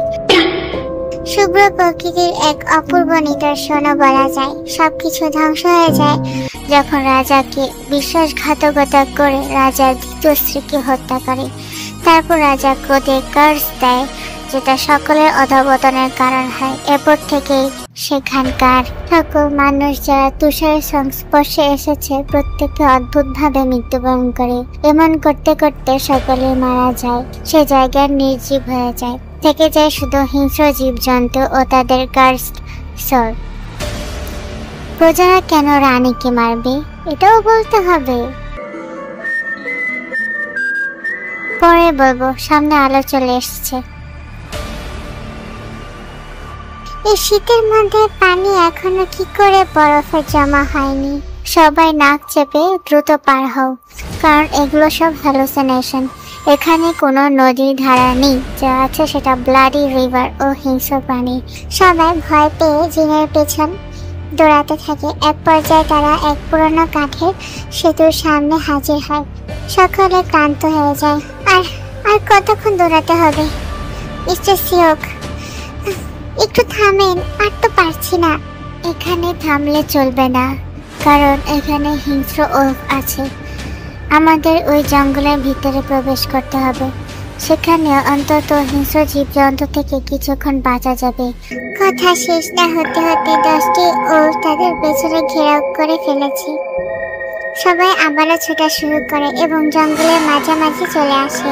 শুভ্র প্রকৃতির এক অপূর্ব নিদর্শনও বলা যায়। সবকিছু ধ্বংস হয়ে যায় যখন রাজাকে বিশ্বাসঘাতকতা করে রাজার দ্বিতীয় স্ত্রীকে হত্যা করে। তারপর রাজা ক্রোধে কার্স দেয়, যেটা সকলের অধঃপতনের কারণ হয়। এরপর থেকেই সেখানকার সকল মানুষ যারা তুষারের সংস্পর্শে এসেছে প্রত্যেকে অদ্ভুতভাবে মৃত্যুবরণ করে। এমন করতে করতে সকলে মারা যায়। সে জায়গা নির্জীব হয়ে যায়। থেকে যায় শুধু হিংস্র জীবজন্তু ও তাদের কার্সড সোল। প্রজারা কেন রানীকে মারবে এটাও বলতে হবে? পরে বলবো, সামনে আলো চলে এসেছে। এই শীতের মধ্যে পানি এখনো কি করে বরফে জমা হয়নি? সবাই নাক চেপে দ্রুত পার হও, কারণ এগুলো সব হ্যালুসিনেশন। এখানে কোনো নদীর ধারা নেই, যা আছে সেটা ব্লাডি রিভার ও হিংস্র প্রাণী। সবাই ভয় পেয়ে জিনের পেছন দৌড়াতে থাকে। এক পর্যায়ে তারা এক পুরনো কাঠের সেতুর সামনে হাজির হয়। সকলে ক্লান্ত হয়ে যায়। আর কতক্ষণ দৌড়াতে হবে? মিস্টার সিওক, একটু থামেন, আর তো পারছি না। এখানে থামলে চলবে না। কারণ এখানে হিংস্র ওল্ফ আছে। আমাদের ওই জঙ্গলের ভিতরে প্রবেশ করতে হবে। সেখানে অন্তত হিংস্র জীবজন্তু থেকে কিছুক্ষণ বাঁচা যাবে। কথা শেষ না হতে হতে 10টি ওল্ফ তাদের পেছনে ঘেরাও করে ফেলেছে। সবাই আবারও ছোটা শুরু করে এবং জঙ্গলের মাঝামাঝি চলে আসে।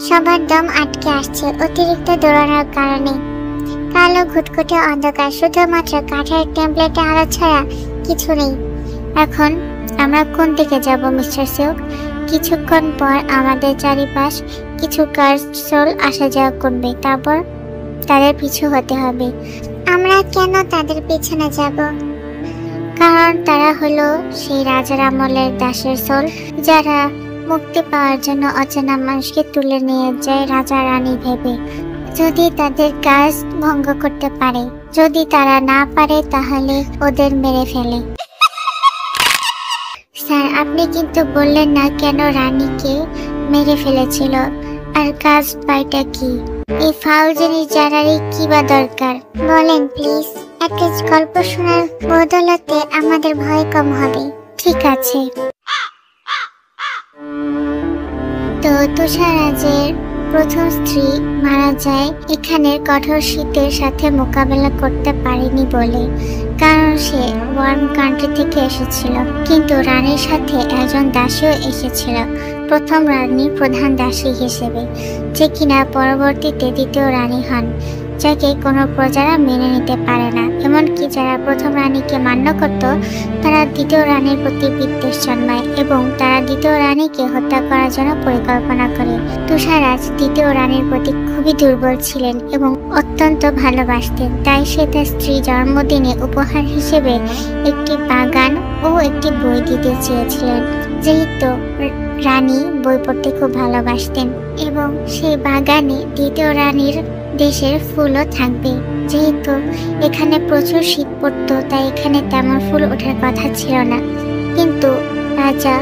সবার দম আটকে আসছে অতিরিক্ত দৌড়ানোর কারণে। কালো ঘুটঘুটে অন্ধকার, শুধুমাত্র কাঠের টেমপ্লেটে আলো ছাড়া কিছু নেই। এখন আমরা কোন দিকে যাব মিস্টার সিল্ক? কিছুক্ষণ পর আমাদের চারিপাশ কিছু কার্সড সোল আসা যাওয়া করবে, তারপর তাদের পিছু হতে হবে। আমরা কেন তাদের পিছনে যাব? কারণ তারা হলো সেই রাজার আমলের দাসের সোল, যারা মুক্তি পাওয়ার জন্য অচেনা মানুষকে তুলে নিয়ে যায় রাজা রানী ভেবে। যদি তাদের কাজ ভঙ্গ করতে পারে, যদি তারা না পারে তাহলে ওদের মেরে ফেলে। স্যার, আপনি কিন্তু বললেন না কেন রানীকে মেরে ফেলেছিল, আর কাজ পাইটা কি? এই ফাউল জিনিস জানারই কি বা দরকার? বলেন প্লিজ। একটা গল্প শোনার বদলতে আমাদের ভয় কম হবে। ঠিক আছে। তো তুষারাজের প্রথম স্ত্রী মারা যায় এখানের কঠোর শীতের সাথে মোকাবেলা করতে পারেনি বলে, কারণ সে ওয়ার্ম কান্ট্রি থেকে এসেছিল। কিন্তু রানীর সাথে একজন দাসীও এসেছিল, প্রথম রানীর প্রধান দাসী হিসেবে, যে কিনা পরবর্তীতে দ্বিতীয় রানী হন, যাকে কোনো প্রজারা মেনে নিতে পারে না। এমনকি যারা প্রথম রানীকে মান্য করত তারা দ্বিতীয় রানীর প্রতি বিদ্বেষ জন্মায় এবং তারা দ্বিতীয় রানীকে হত্যা করার জন্য পরিকল্পনা করে। তুষারাজ দ্বিতীয় রানীর প্রতি খুবই দুর্বল ছিলেন এবং অত্যন্ত ভালোবাসতেন, তাই সে তার স্ত্রী জন্মদিনে উপহার হিসেবে একটি বাগান ও একটি বই দিতে চেয়েছিলেন, যেহেতু রানী বই পড়তে খুব ভালোবাসতেন এবং সেই বাগানে দ্বিতীয় রানীর দেশের ফুলও থাকবে। যেহেতু এখানে প্রচুর শীত পড়তো তাই এখানে তেমন ফুল ওঠার কথা ছিল না, কিন্তু রাজা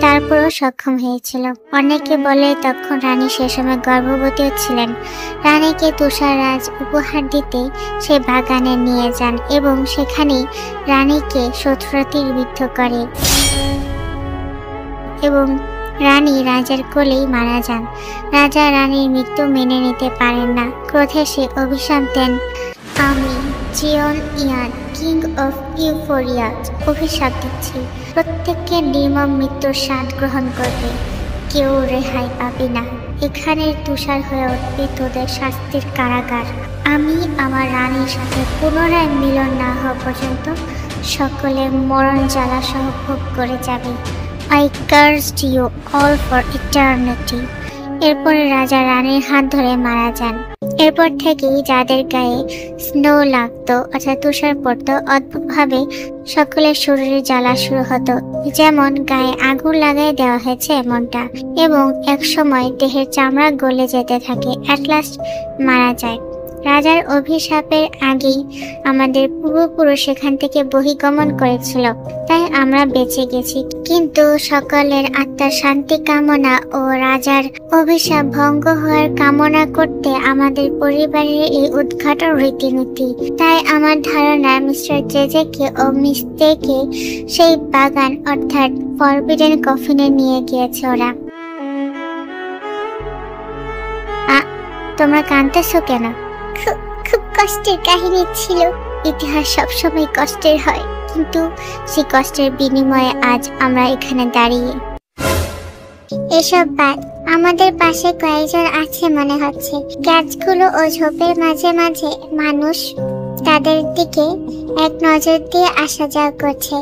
তারপরেও সক্ষম হয়েছিল। অনেকে বলে তখন রানী সে সময় গর্ভবতীও ছিলেন। রানীকে তুষাররাজ উপহার দিতে সে বাগানে নিয়ে যান এবং সেখানেই রানীকে শত্রুতায় বিদ্ধ করে এবং রানী রাজার কোলেই মারা যান। রাজা রানীর মৃত্যু মেনে নিতে পারেন না। ক্রোধে সে অভিশাপ দেন, আমি জিওন ইয়ান, কিং অফ ইউফোরিয়া, অভিশাপ দিচ্ছি, প্রত্যেককে নির্মম মৃত্যুর স্বাদ গ্রহণ করবে, কেউ রেহাই পাবে না। এখানের তুষার হয়ে উঠবে তোদের শাস্তির কারাগার। আমি আমার রানীর সাথে পুনরায় মিলন না হওয়া পর্যন্ত সকলে মরণ জ্বালা সহ ভোগ করে যাবে। I cursed you all for eternity. এরপরে রাজা রানীর হাত ধরে মারা যান। এরপর থেকেই যাদের গায়ে স্নো লাগতো অর্থাৎ তুষার পড়তো, অদ্ভুতভাবে সকলের শরীরে জ্বালা শুরু হতো, যেমন গায়ে আগুন লাগাই দেওয়া হয়েছে এমনটা, এবং এক সময় দেহের চামড়া গলে যেতে থাকে, অ্যাট লাস্ট মারা যায়। রাজার অভিশাপের আগেই আমাদের পূর্বপুরুষ সেখান থেকে বহিগমন করেছিল, তাই আমরা বেঁচে গেছি। কিন্তু সকলের আত্মার শান্তি কামনা ও রাজার অভিশাপ ভঙ্গ হওয়ার কামনা করতে আমাদের পরিবারের এই উদ্ঘাটন রীতিনীতি। তাই আমার ধারণা মিস্টার জেজেকে ও মিস্তেকে সেই বাগান অর্থাৎ ফরবিডেন কফিনে নিয়ে গিয়েছে ওরা। তোমরা কাঁদতেছো কেন? খুব কষ্টের কাহিনী ছিল। ইতিহাস সবসময় কষ্টের হয়, কিন্তু সেই কষ্টের বিনিময়ে আজ আমরা এখানে দাঁড়িয়ে। এসব বাদ, আমাদের পাশে কয়েকজন আছে মনে হচ্ছে। গাছগুলো ও ঝোপের মাঝে মাঝে মানুষ তাদের দিকে এক নজর দিয়ে আসা যাওয়া করছে,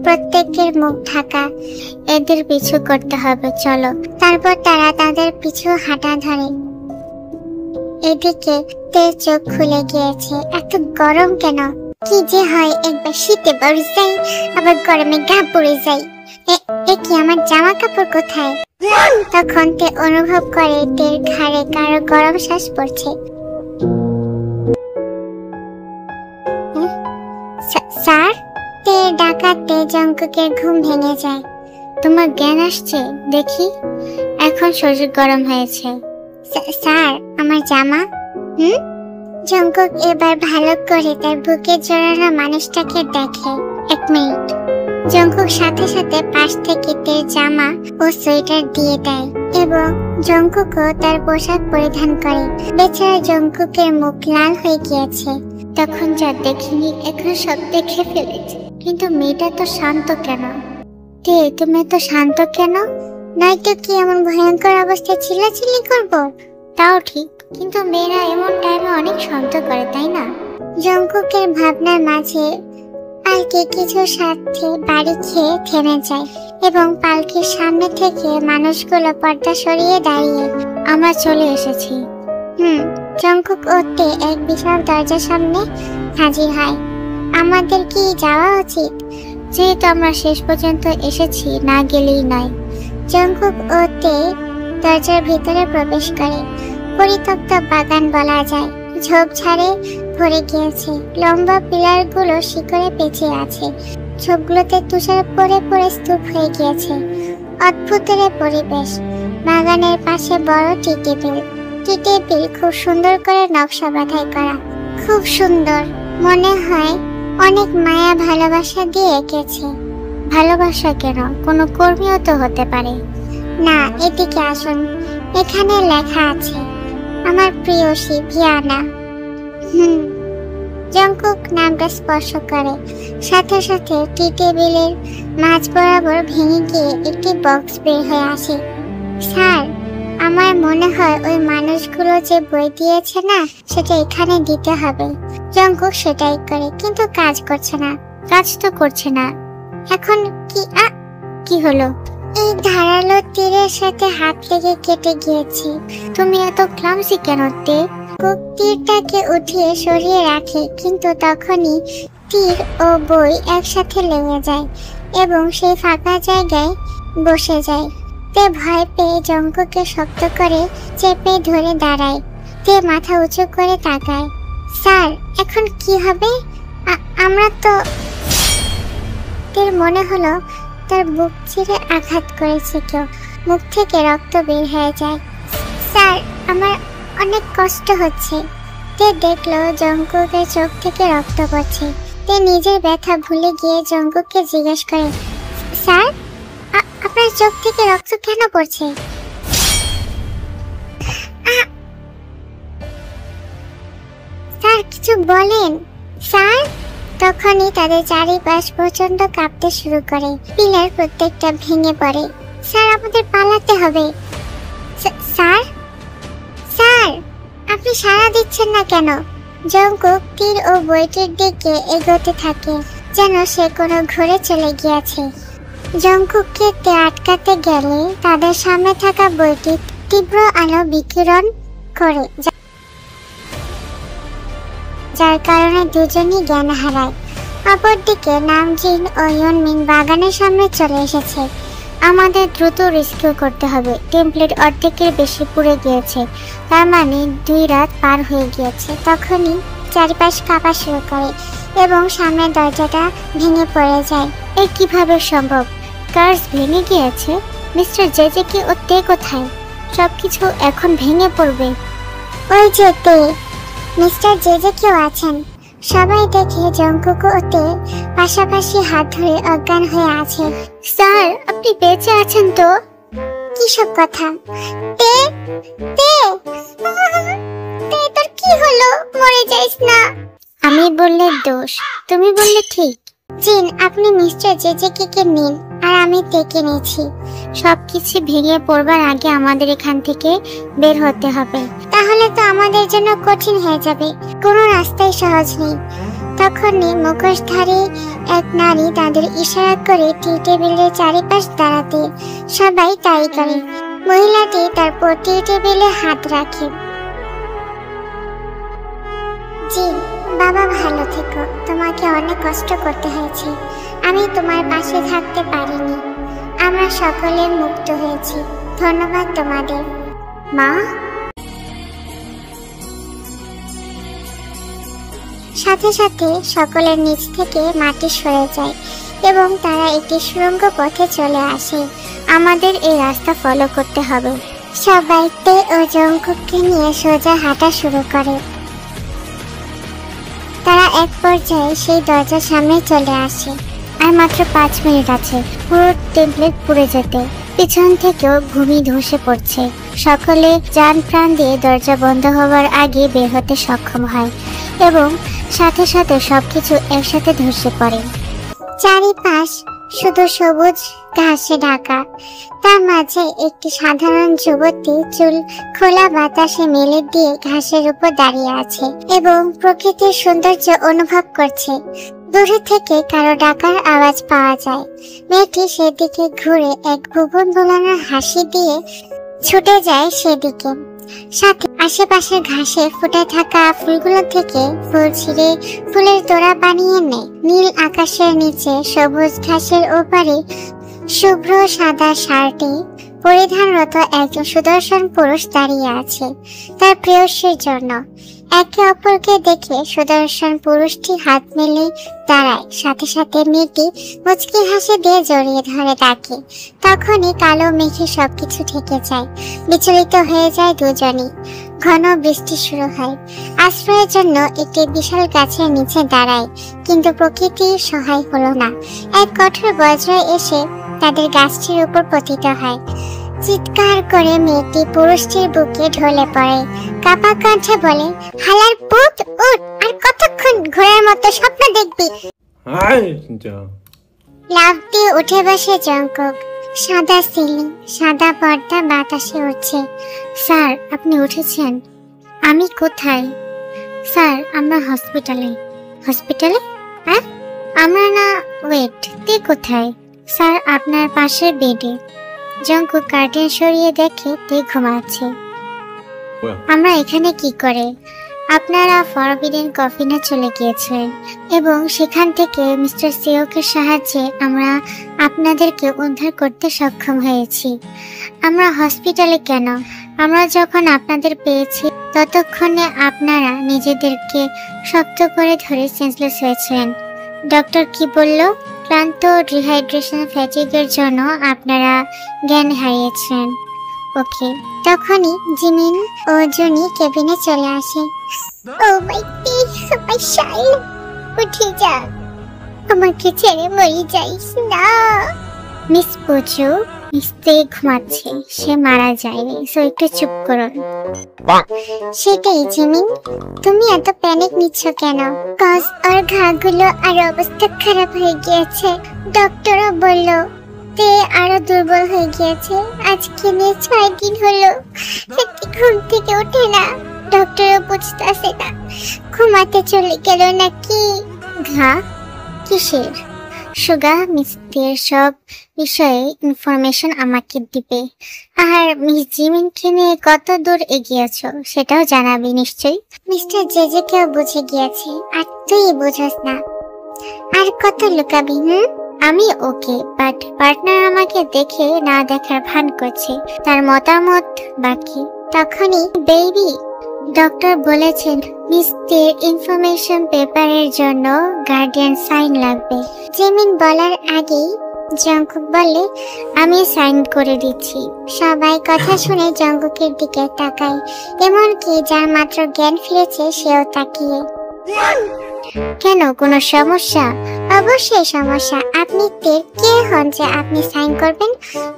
প্রত্যেকের মুখ ঢাকা। এদের পিছু করতে হবে, চলো। তারপর তারা তাদের পিছু হাঁটা ধরে। এদিকে তের চোখ খুলে গিয়েছে। এত গরম কেন? কি যে হয়, একবার শীতে বাড়ি যাই, আবার গরমে গা পড়ে যাই। এ কি, আমার জামা কাপড় কোথায়? তখন তে অনুভব করে তের ঘাড়ে কারো গরম শ্বাস পড়ছে। স্যার, তে ডাকাতে জঙ্কুকের ঘুম ভেঙে যায়। তোমার জ্ঞান আসছে দেখি, এখন শরীর গরম হয়েছে। স্যার, আমার জামা। জঙ্কুক এবার ভালো করে তার বুকে জড়ানো মানুষটাকে দেখে। 1 মিনিট। জঙ্কুক সাথে সাথে পাশ থেকে তের জামা ও সোয়েটার দিয়ে দেয় এবং জঙ্কুকও তার পোশাক পরিধান করে। বেচারা জঙ্কুকের মুখ লাল হয়ে গিয়েছে। তখন যা দেখিনি এখন সব দেখে ফেলেছে। কিন্তু মেয়েটা তো শান্ত কেন? তে তুমি তো শান্ত কেন? নয়তো কি এমন ভয়ঙ্কর অবস্থায় চিল্লাচিল্লি করবো? তাও ঠিক, কিন্তু মেয়েরা এমন টাইমে অনেক শান্ত করে, তাই না? জঙ্কুকের ভাবনার মাঝে পালকি কিছু স্বার্থে বাড়ি খেয়ে থেমে যায় এবং পালকির সামনে থেকে মানুষগুলো পর্দা সরিয়ে দাঁড়িয়ে, আমরা চলে এসেছি। জঙ্কুক ও তে এক বিশাল দরজার সামনে হাজির হয়। আমাদের কি যাওয়া উচিত? যেহেতু আমরা শেষ পর্যন্ত এসেছি, না গেলেই নয়। জঙ্কুক ও তে দরজার ভিতরে প্রবেশ করে। পরিত্যক্ত বাগান বলা যায়, ঝোপঝাড়ে ভরে গিয়েছে। লম্বা পিলার গুলো শিকড়ে পেঁচে আছে। ঝোপগুলোতে তুষার পড়ে পড়ে স্তূপ হয়ে গিয়েছে। অদ্ভুতের পরিবেশ। বাগানের পাশে বড় টি টেবিল খুব সুন্দর করে নকশা বাঁধাই করা। খুব সুন্দর, মনে হয় অনেক মায়া ভালোবাসা দিয়ে এঁকেছে। ভালোবাসা কেন? কোনো কর্মীও তো হতে পারে। না, এদিকে আসুন। এখানে লেখা আছে, আমার প্রিয়সী ভিয়ানা। জঙ্কুক নামটা স্পর্শ করে। সাথে সাথে টি টেবিলের মাঝ বরাবর ভেঙে গিয়ে একটি বক্স বের হয়ে আসে। স্যার, আমার মনে হয় ওই মানুষগুলো যে বই দিয়েছে না, সেটা এখানে দিতে হবে। জঙ্কুক সেটাই করে, কিন্তু কাজ করছে না। কাজ তো করছে না। এখন কি হলো? এই ধারালো তীরের সাথে হাত লেগে কেটে গিয়েছে। তুমি এত ক্লামসি কেন তে? তীরটাকে উঠিয়ে সরিয়ে রাখে, কিন্তু তখনই তীর ও বই একসাথে লেগে যায় এবং সেই ফাঁকা জায়গায় বসে যায়। তে ভয় পেয়ে জঙ্কুককে শক্ত করে চেপে ধরে দাঁড়ায়। তে মাথা উঁচু করে তাকায়। স্যার, এখন কি হবে? আমরা তো... তের মনে হলো তার বুক চিরে আঘাত করেছে কেউ। মুখ থেকে রক্ত বের হয়ে যায়। স্যার, আমার অনেক কষ্ট হচ্ছে। তে দেখলো জঙ্কুকের চোখ থেকে রক্ত পড়ছে। তে নিজের ব্যথা ভুলে গিয়ে জঙ্কুককে জিজ্ঞেস করে, স্যার, আপনার চোখ থেকে রক্ত কেন পড়ছে? স্যার, কিছু বলেন স্যার। তখনই তাদের চারিপাশ প্রচন্ড কাঁপতে শুরু করে। পিলার প্রত্যেকটা ভেঙে পড়ে। স্যার, আমাদের পালাতে হবে। স্যার, স্যার, আপনি সাড়া দিচ্ছেন না কেন? জঙ্কুক তীর ও বইটির দিকে এগোতে থাকে, যেন সে কোনো ঘুরে চলে গিয়েছে। জঙ্কুককে আটকাতে গেলে তাদের সামনে থাকা বইটি তীব্র আলো বিকিরণ করে, যার কারণে দুজনই জ্ঞান হারায়। অপরদিকে নামজিন ও ইয়নমিন বাগানের সামনে চলে এসেছে। আমাদের দ্রুত রেস্কিউ করতে হবে। টেমপ্লেট অর্ধেকের বেশি পুড়ে গিয়েছে, তার মানে 2 রাত পার হয়ে গিয়েছে। তখনই চারিপাশ কাঁপা শুরু করে এবং সামনের দরজাটা ভেঙে পড়ে যায়। এ কিভাবে সম্ভব? কার্স ভেঙে গিয়েছে? মিস্টার জেজেকি ও তে কোথায়? সবকিছু এখন ভেঙে পড়বে। ওই যে তে, মিস্টার জেজেকিও আছেন। সবাই দেখে জঙ্কুক ও তে পাশাপাশি হাত ধরে অজ্ঞান হয়ে আছে। স্যার, আপনি বেঁচে আছেন তো? কিসব কথা? তে তে তে, তোর কি হলো? মরে যাইস না। আমি বললে দোষ, তুমি বললে ঠিক। জিন, আপনি মিস্টার জেজেকিকে নিন আর আমি তেকে নিয়েছি। সবকিছু ভেঙে পড়বার আগে আমাদের এখান থেকে বের হতে হবে। তাহলে তো আমাদের জন্য কঠিন হয়ে যাবে। কোনো রাস্তাই সহজ নেই। তখনই মুখোশধারী এক নারী তাদের ইশারা করে টি টেবিলের চারিপাশ দাঁড়াতে সবাই তাই করে। মহিলাটি তারপর টি টেবিলে হাত রাখে। জিন, বাবা ভালো থেকো। তোমাকে অনেক কষ্ট করতে হয়েছে। আমি তোমার পাশে থাকতে পারিনি। আমরা সকলে মুক্ত হয়েছি। ধন্যবাদ তোমাদের। মা? সাথে সাথে সকলের নিচ থেকে মাটি সরে যায় এবং তারা একটি সুড়ঙ্গ পথে চলে আসে। আমাদের এই রাস্তা ফলো করতে হবে। সবাই তে ও জঙ্কুককে নিয়ে সোজা হাঁটা শুরু করে। তারা এক পর্যায়ে সেই দরজার সামনে চলে আসে। আর মাত্র 5 মিনিট আছে পুরো টেমপ্লেট পুড়ে যেতে। পিছন থেকেও ভূমি ধসে পড়ছে। সকলে যান প্রাণ দিয়ে দরজা বন্ধ হওয়ার আগে বের হতে সক্ষম হয় এবং সাথে সাথে সবকিছু একসাথে ধসে পড়ে। চারিপাশ শুধু সবুজ ঘাসে ঢাকা। তার মাঝে একটি সাধারণ যুবতী চুল খোলা বাতাসে মেলে দিয়ে ঘাসের উপর দাঁড়িয়ে আছে এবং প্রকৃতির সৌন্দর্য অনুভব করছে। দূরে থেকে কারো ডাকার আওয়াজ পাওয়া যায়। মেয়েটি সেদিকে ঘুরে এক ভুবন বোলানোর হাসি দিয়ে ছুটে যায় সেদিকে। সাথে আশেপাশের ঘাসে ফুটে থাকা ফুলগুলো থেকে ফুল ছিঁড়ে ফুলের তোড়া বানিয়ে নেয়। নীল আকাশের নিচে সবুজ ঘাসের ওপারে শুভ্র সাদা শার্টে পরিধানরত একজন সুদর্শন পুরুষ দাঁড়িয়ে আছে তার প্রেয়সীর জন্য। একে অপরকে দেখে সুদর্শন পুরুষটি হাত মেলে দাঁড়ায়। সাথে সাথে মেয়েটি মুচকি হাসি দিয়ে জড়িয়ে ধরে তাকে। তখনই কালো মেঘে সবকিছু ঢেকে যায়। বিচলিত হয়ে যায় দুজনই। ঘন বৃষ্টি শুরু হয়। আশ্রয়ের জন্য একটি বিশাল গাছের নিচে দাঁড়ায়, কিন্তু প্রকৃতি সহায় হলো না। এক কঠোর বজ্র এসে তাদের গাছটির উপর পতিত হয়। চিৎকার করে মেয়েটি পুরুষটির বুকে ঢলে পড়ে। কাপা কণ্ঠে বলে, হালার পুত, উঠ! আর কতক্ষণ ঘোড়ার মতো স্বপ্ন দেখবি? লাফ দিয়ে উঠে বসে জঙ্কক। সাদা সিলিং, সাদা পর্দা বাতাসে উঠছে। স্যার, আপনি উঠেছেন? আমি কোথায়? স্যার, আমরা হসপিটালে। হসপিটালে? হ্যাঁ, আমরা না। ওয়েট, তে কোথায়? স্যার, আপনার পাশের বেডে। জঙ্কুক কার্টেন সরিয়ে দেখে তে ঘুমাচ্ছে। আমরা এখানে কি করে? আপনারা ফরবিডেন কফিনে চলে গিয়েছেন এবং সেখান থেকে মিস্টার সিওকের সাহায্যে আমরা আপনাদেরকে উদ্ধার করতে সক্ষম হয়েছি। আমরা হসপিটালে কেন? আমরা যখন আপনাদের পেয়েছি ততক্ষণে আপনারা নিজেদেরকে শক্ত করে ধরে সেন্সলেস হয়েছিলেন। ডক্টর কি বলল? ক্লান্ত, ডিহাইড্রেশন, ফ্যাটিগের জন্য আপনারা জ্ঞান হারিয়েছেন। ওকে। তখনই জিমিন ও জুনি কেবিনে চলে আসে। ও মাই শাইল, উঠে যা, আমাকে ছেড়ে মরে যাইস না। মিস পুচু, মিস্তে ঘুমাচ্ছে, সে মারা যায়নি, সো একটু চুপ করুন। সেটাই জিমিন, তুমি এত প্যানিক নিচ্ছ কেন? কজ ওর ঘাগুলো আর অবস্থা খারাপ হয়ে গিয়েছে। ডক্টরও বলল তে আরো দুর্বল হয়ে গিয়েছে। আজকে নিয়ে 6 দিন হলো ঘুম থেকে ওঠে না। ডক্টরও বুঝতেছে না ঘুমাতে চলে গেল নাকি। ঘা কিসের? সুগা মিস্তের সব বিষয়ে ইনফরমেশন আমাকে দিবে। আর মিস জিমিনকে নিয়ে কত দূর এগিয়েছ সেটাও জানাবি নিশ্চয়ই। মিস্টার জেজেকেও বুঝে গিয়েছে, আর তুই বুঝাস না। আর কত লুকাবি? আমি ওকে, বাট পার্টনার আমাকে দেখে না দেখার ভান করছে, তার মতামত বাকি। তখনই বেবি, ডক্টর বলেছেন মিস্টের ইনফরমেশন পেপারের জন্য গার্ডিয়ান সাইন লাগবে। জিমিন বলার আগেই জঙ্কুক বলে, আমি সাইন করে দিচ্ছি। সবাই কথা শুনে জঙ্কুকের দিকে তাকায়, এমনকি যার মাত্র জ্ঞান ফিরেছে সেও তাকিয়ে। কেন, কোনো সমস্যা? অবশ্যই সমস্যা। আপনি তের কে হন যে আপনি সাইন করবেন?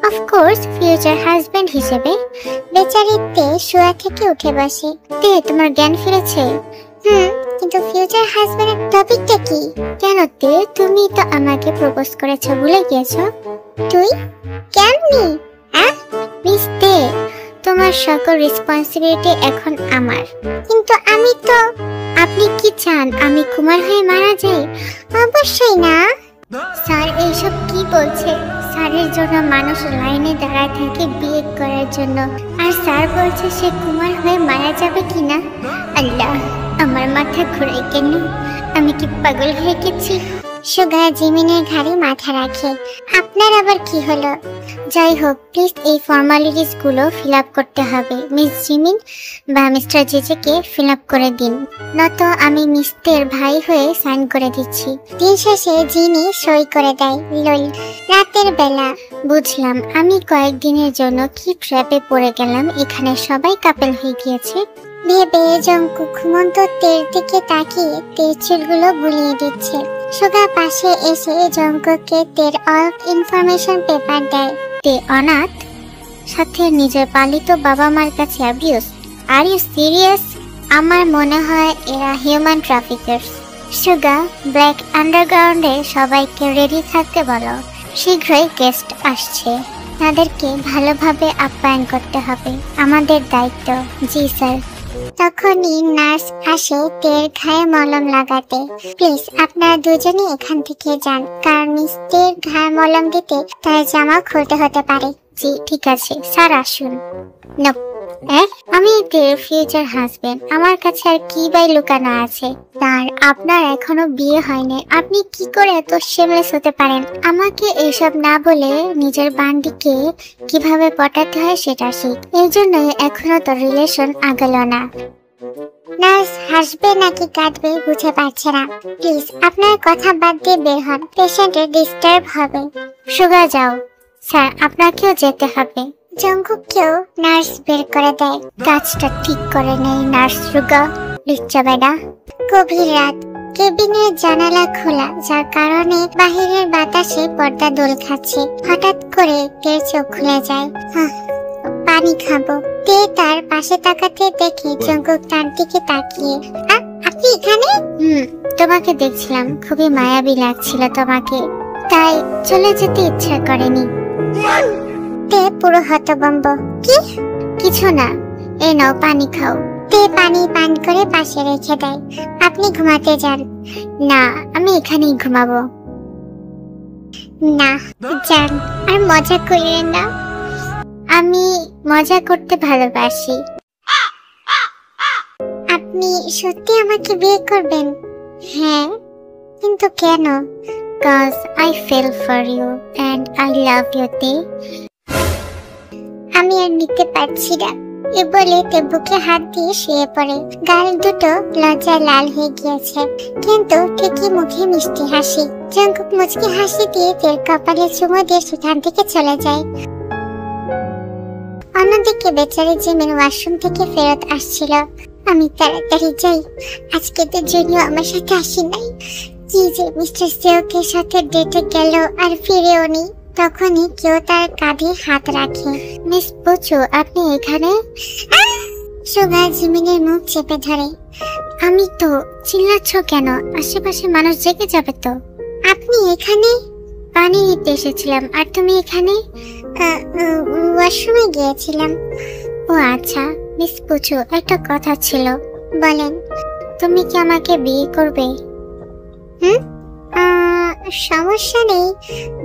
অফকোর্স ফিউচার হাজবেন্ড হিসেবে। বেচারি তে শুয়া থেকে উঠে বসে। তে, তোমার জ্ঞান ফিরেছে? কিন্তু ফিউচার হাজবেন্ডের টপিকটা কি? কেন তে, তুমি তো আমাকে প্রপোজ করেছো, ভুলে গিয়েছো? তুই কেমনি? মিস তে, তোমার সকল রেসপন্সিবিলিটি এখন আমার। কিন্তু আমি তো। আপনি কি চান আমি কুমার হয়ে মারা যাই? অবশ্যই না। স্যার এইসব কি বলছে? স্যারের জন্য মানুষ লাইনে দাঁড়ায় থাকে বিয়ে করার জন্য, আর স্যার বলছে সে কুমার হয়ে মারা যাবে কিনা। আল্লাহ, আমার মাথা ঘুরাই কেন? আমি কি পাগল হয়ে গেছি? সুগা জিমিনের ঘাড়ে মাথা রাখে। আপনার আবার কি হলো? যাই হোক, প্লিজ এই ফর্মালিটিস গুলো ফিল আপ করতে হবে। মিস জিমিন বা মিস্টার জেজেকে ফিল আপ করে দিন, নয়তো আমি মিস্টের ভাই হয়ে সাইন করে দিচ্ছি। দিন শেষে জিনি সই করে দেয়। লল, রাতের বেলা। বুঝলাম, আমি কয়েকদিনের জন্য কি ট্র্যাপে পড়ে গেলাম। এখানে সবাই কাপেল হয়ে গিয়েছে ভেবে জঙ্কুক ঘুমন্ত তের দিকে তাকিয়ে তের চুলগুলো বুলিয়ে দিচ্ছে। সুগা পাশে এসে জঙ্কুককে তের অল ইনফরমেশন পেপার দেয়। তে অনাথ, সাথে নিজের পালিত বাবা মার কাছে অ্যাবিউজ। Are you serious? আমার মনে হয় এরা হিউম্যান ট্রাফিকার্স। সুগা, ব্ল্যাক আন্ডারগ্রাউন্ডে সবাইকে রেডি থাকতে বলো, শীঘ্রই গেস্ট আসছে, তাদেরকে ভালোভাবে আপ্যায়ন করতে হবে, আমাদের দায়িত্ব। জি স্যার। তখনই নার্স আসে তের ঘায়ে মলম লাগাতে। প্লিজ আপনারা দুজনে এখান থেকে যান, কারণ মিস তের ঘায়ে মলম দিতে তার জামা খুলতে হতে পারে। জি ঠিক আছে স্যার, আসুন। নো, আমি তের ফিউচার হাজবেন্ড, আমার কাছে আর কি বাই লুকানো আছে? তার আপনার এখনো বিয়ে হয়নি, আপনি কি করে এত শেমলেস হতে পারেন? আমাকে এইসব না বলে নিজের বান্ডিকে কিভাবে পটাতে হয় সেটা শিখ। এই জন্যই এখনো তো রিলেশন আগালো না। নার্স হাসবে নাকি কাঁদবে বুঝে পারছে না। প্লিজ আপনার কথা বাদ দিয়ে বের হন, পেশেন্টের ডিস্টার্ব হবে। সুগা যাও। স্যার আপনাকেও যেতে হবে। জঙ্কুককেও নার্স বের করে দেয়। কাজটা ঠিক করে নেই নার্স সুগা, লিচ্ছা বেডা। গভীর রাত, কেবিনের জানালা খোলা, যার কারণে বাহিরের বাতাসে পর্দা দোল খাচ্ছে। হঠাৎ করে তের চোখ খুলে যায়। পানি খাবো। তে তার পাশে তাকাতে দেখে জঙ্কুক তার দিকে তাকিয়ে, আপনি এখানে? তোমাকে দেখছিলাম, খুবই মায়াবী লাগছিল তোমাকে, তাই চলে যেতে ইচ্ছা করেনি। তে পুরো হতভম্ব। কি? কিছু না, এই নাও পানি খাও। তে পানি পান করে পাশে রেখে দেয়। আপনি ঘুমাতে যান। না, আমি এখানেই ঘুমাবো। না যান, আর মজা করিলেন না। আমি মজা করতে ভালোবাসি। আপনি সত্যি আমাকে বিয়ে করবেন? হ্যাঁ, কিন্তু কেন? Cause I fell for you and I love you তে। আমি আর নিতে পারছি না, এ বলে তে বুকে হাত দিয়ে শুয়ে পড়ে। গাল দুটো লজ্জায় লাল হয়ে গিয়েছে, কিন্তু ঠিকই মুখে মিষ্টি হাসি। জঙ্কুক মুচকি হাসি দিয়ে তের কপালে চুমো দিয়ে সেখান থেকে চলে যায়। অন্যদিকে বেচারি জিমিন ওয়াশরুম থেকে ফেরত আসছিল। আমি তাড়াতাড়ি যাই, আজকে তো জুনিও আমার সাথে আসি নাই। কি যে মিস্টার সেওকের সাথে ডেটে গেল আর ফিরেও নি। তখনই কেউ তার কাঁধে হাত রাখে। মিস পুচু, আপনি এখানে? সুগা জিমিনের মুখ চেপে ধরে। আমি তো। চিল্লাচ্ছ কেন? আশেপাশে মানুষ জেগে যাবে তো। আপনি এখানে? পানি নিতে এসেছিলাম। আর তুমি এখানে? ওয়াশরুমে গিয়েছিলাম। ও আচ্ছা। মিস পুচু, একটা কথা ছিল। বলেন। তুমি কি আমাকে বিয়ে করবে? সমস্যা নেই,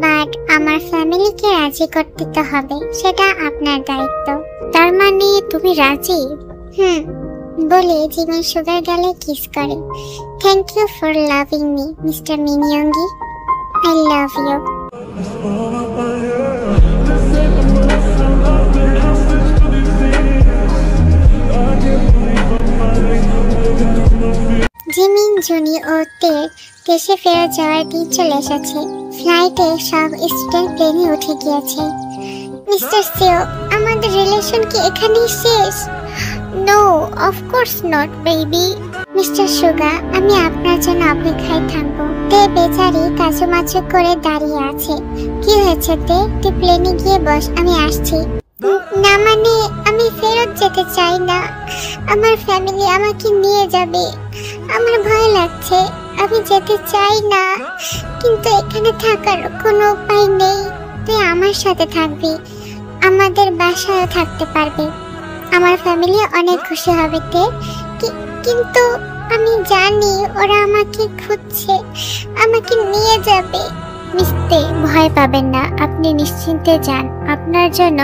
বাট আমার ফ্যামিলিকে রাজি করতে তো হবে, সেটা আপনার দায়িত্ব। তার মানে তুমি রাজি? বলে জিমিন সুগার গালে কিস করে। Thank you for loving me mister Min Yoongi, I love you. Jimin, Juni ও তের দেশে ফেরত যাওয়ার দিন চলে এসেছে। ফ্লাইটে সব স্টুডেন্ট প্লেনে উঠে গিয়েছে। মিস্টার সেও, আমাদের রিলেশন কি এখানেই শেষ? No, of course not baby. Mister Suga, আমি আপনার জন্য অপেক্ষায় থাকবো। তে বেচারি কাচুমাচু করে দাঁড়িয়ে আছে। কি হয়েছে তে? তুই প্লেনে গিয়ে বস, আমি আসছি। না মানে আমি ফেরত যেতে চাই না, আমার ফ্যামিলি আমাকে নিয়ে যাবে, আমার ভয় লাগছে, আমি যেতে চাই না, কিন্তু এখানে থাকার কোনো উপায় নেই। তুই আমার সাথে থাকবি, আমাদের বাসায় থাকতে পারবে, আমার ফ্যামিলি অনেক খুশি হবে তে। কিন্তু আমি জানি ওরা আমাকে খুঁজছে, আমাকে নিয়ে যাবে। মিস্তে, ভয় পাবেন না, আপনি নিশ্চিন্তে যান, আপনার জন্য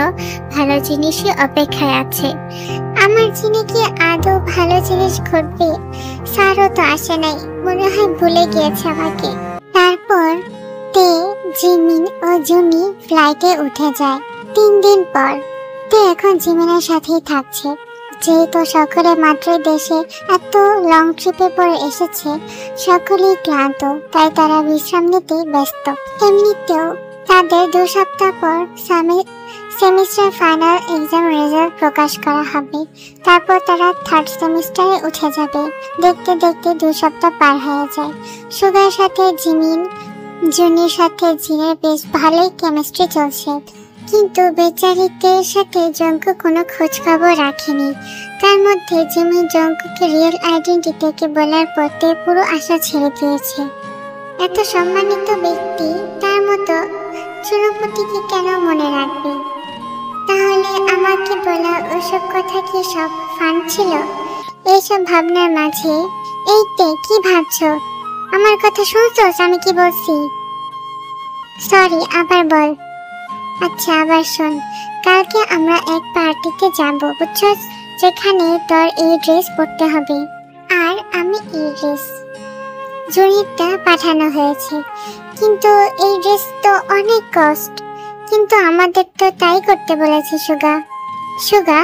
ভালো জিনিসই অপেক্ষায় আছে। আমার জন্য কি আদৌ ভালো জিনিস ঘটবে? স্যারও তো আসে নাই, মনে হয় ভুলে গিয়েছে আমাকে। তারপর তে, জিমিন ও জুনি ফ্লাইটে উঠে যায়। 3 দিন পর তে এখন জিমিনের সাথেই থাকছে। যেহেতু সকলে মাত্র দেশে এত লং ট্রিপে পরে এসেছে, সকলেই ক্লান্ত, তাই তারা বিশ্রাম নিতে ব্যস্ত। এমনিতেও তাদের 2 সপ্তাহ পর সেমিস্টার ফাইনাল এক্সাম রেজাল্ট প্রকাশ করা হবে, তারপর তারা থার্ড সেমিস্টারে উঠে যাবে। দেখতে দেখতে 2 সপ্তাহ পার হয়ে যায়। সুগার সাথে জিমিন, জুনির সাথে জিনের বেশ ভালোই কেমিস্ট্রি চলছে, কিন্তু বেচারিদের সাথে জঙ্কুক কোনো খোঁজ খবর রাখেনি। তার মধ্যে জিমিন জঙ্কুকে রিয়েল আইডেন্টিটিকে বলার পথে পুরো আশা ছেড়ে দিয়েছে। এত সম্মানিত ব্যক্তি তার মতো চুনোপুটিকে কেন মনে রাখবে? তাহলে আমাকে বলা ওসব কথা কি সব ফান ছিল? এইসব ভাবনার মাঝে এইতে কি ভাবছো? আমার কথা শুনছোস আমি কি বলছি? সরি, আবার বল। আচ্ছা আবার শোন, কালকে আমরা এক পার্টিতে যাব, বুঝছস? যেখানে তোর এই ড্রেস পরতে হবে আর আমি এই ড্রেস। জুনিরটা পাঠানো হয়েছে, কিন্তু এই ড্রেস তো অনেক কস্ট। কিন্তু আমাদের তো তাই করতে বলেছে সুগা। সুগা?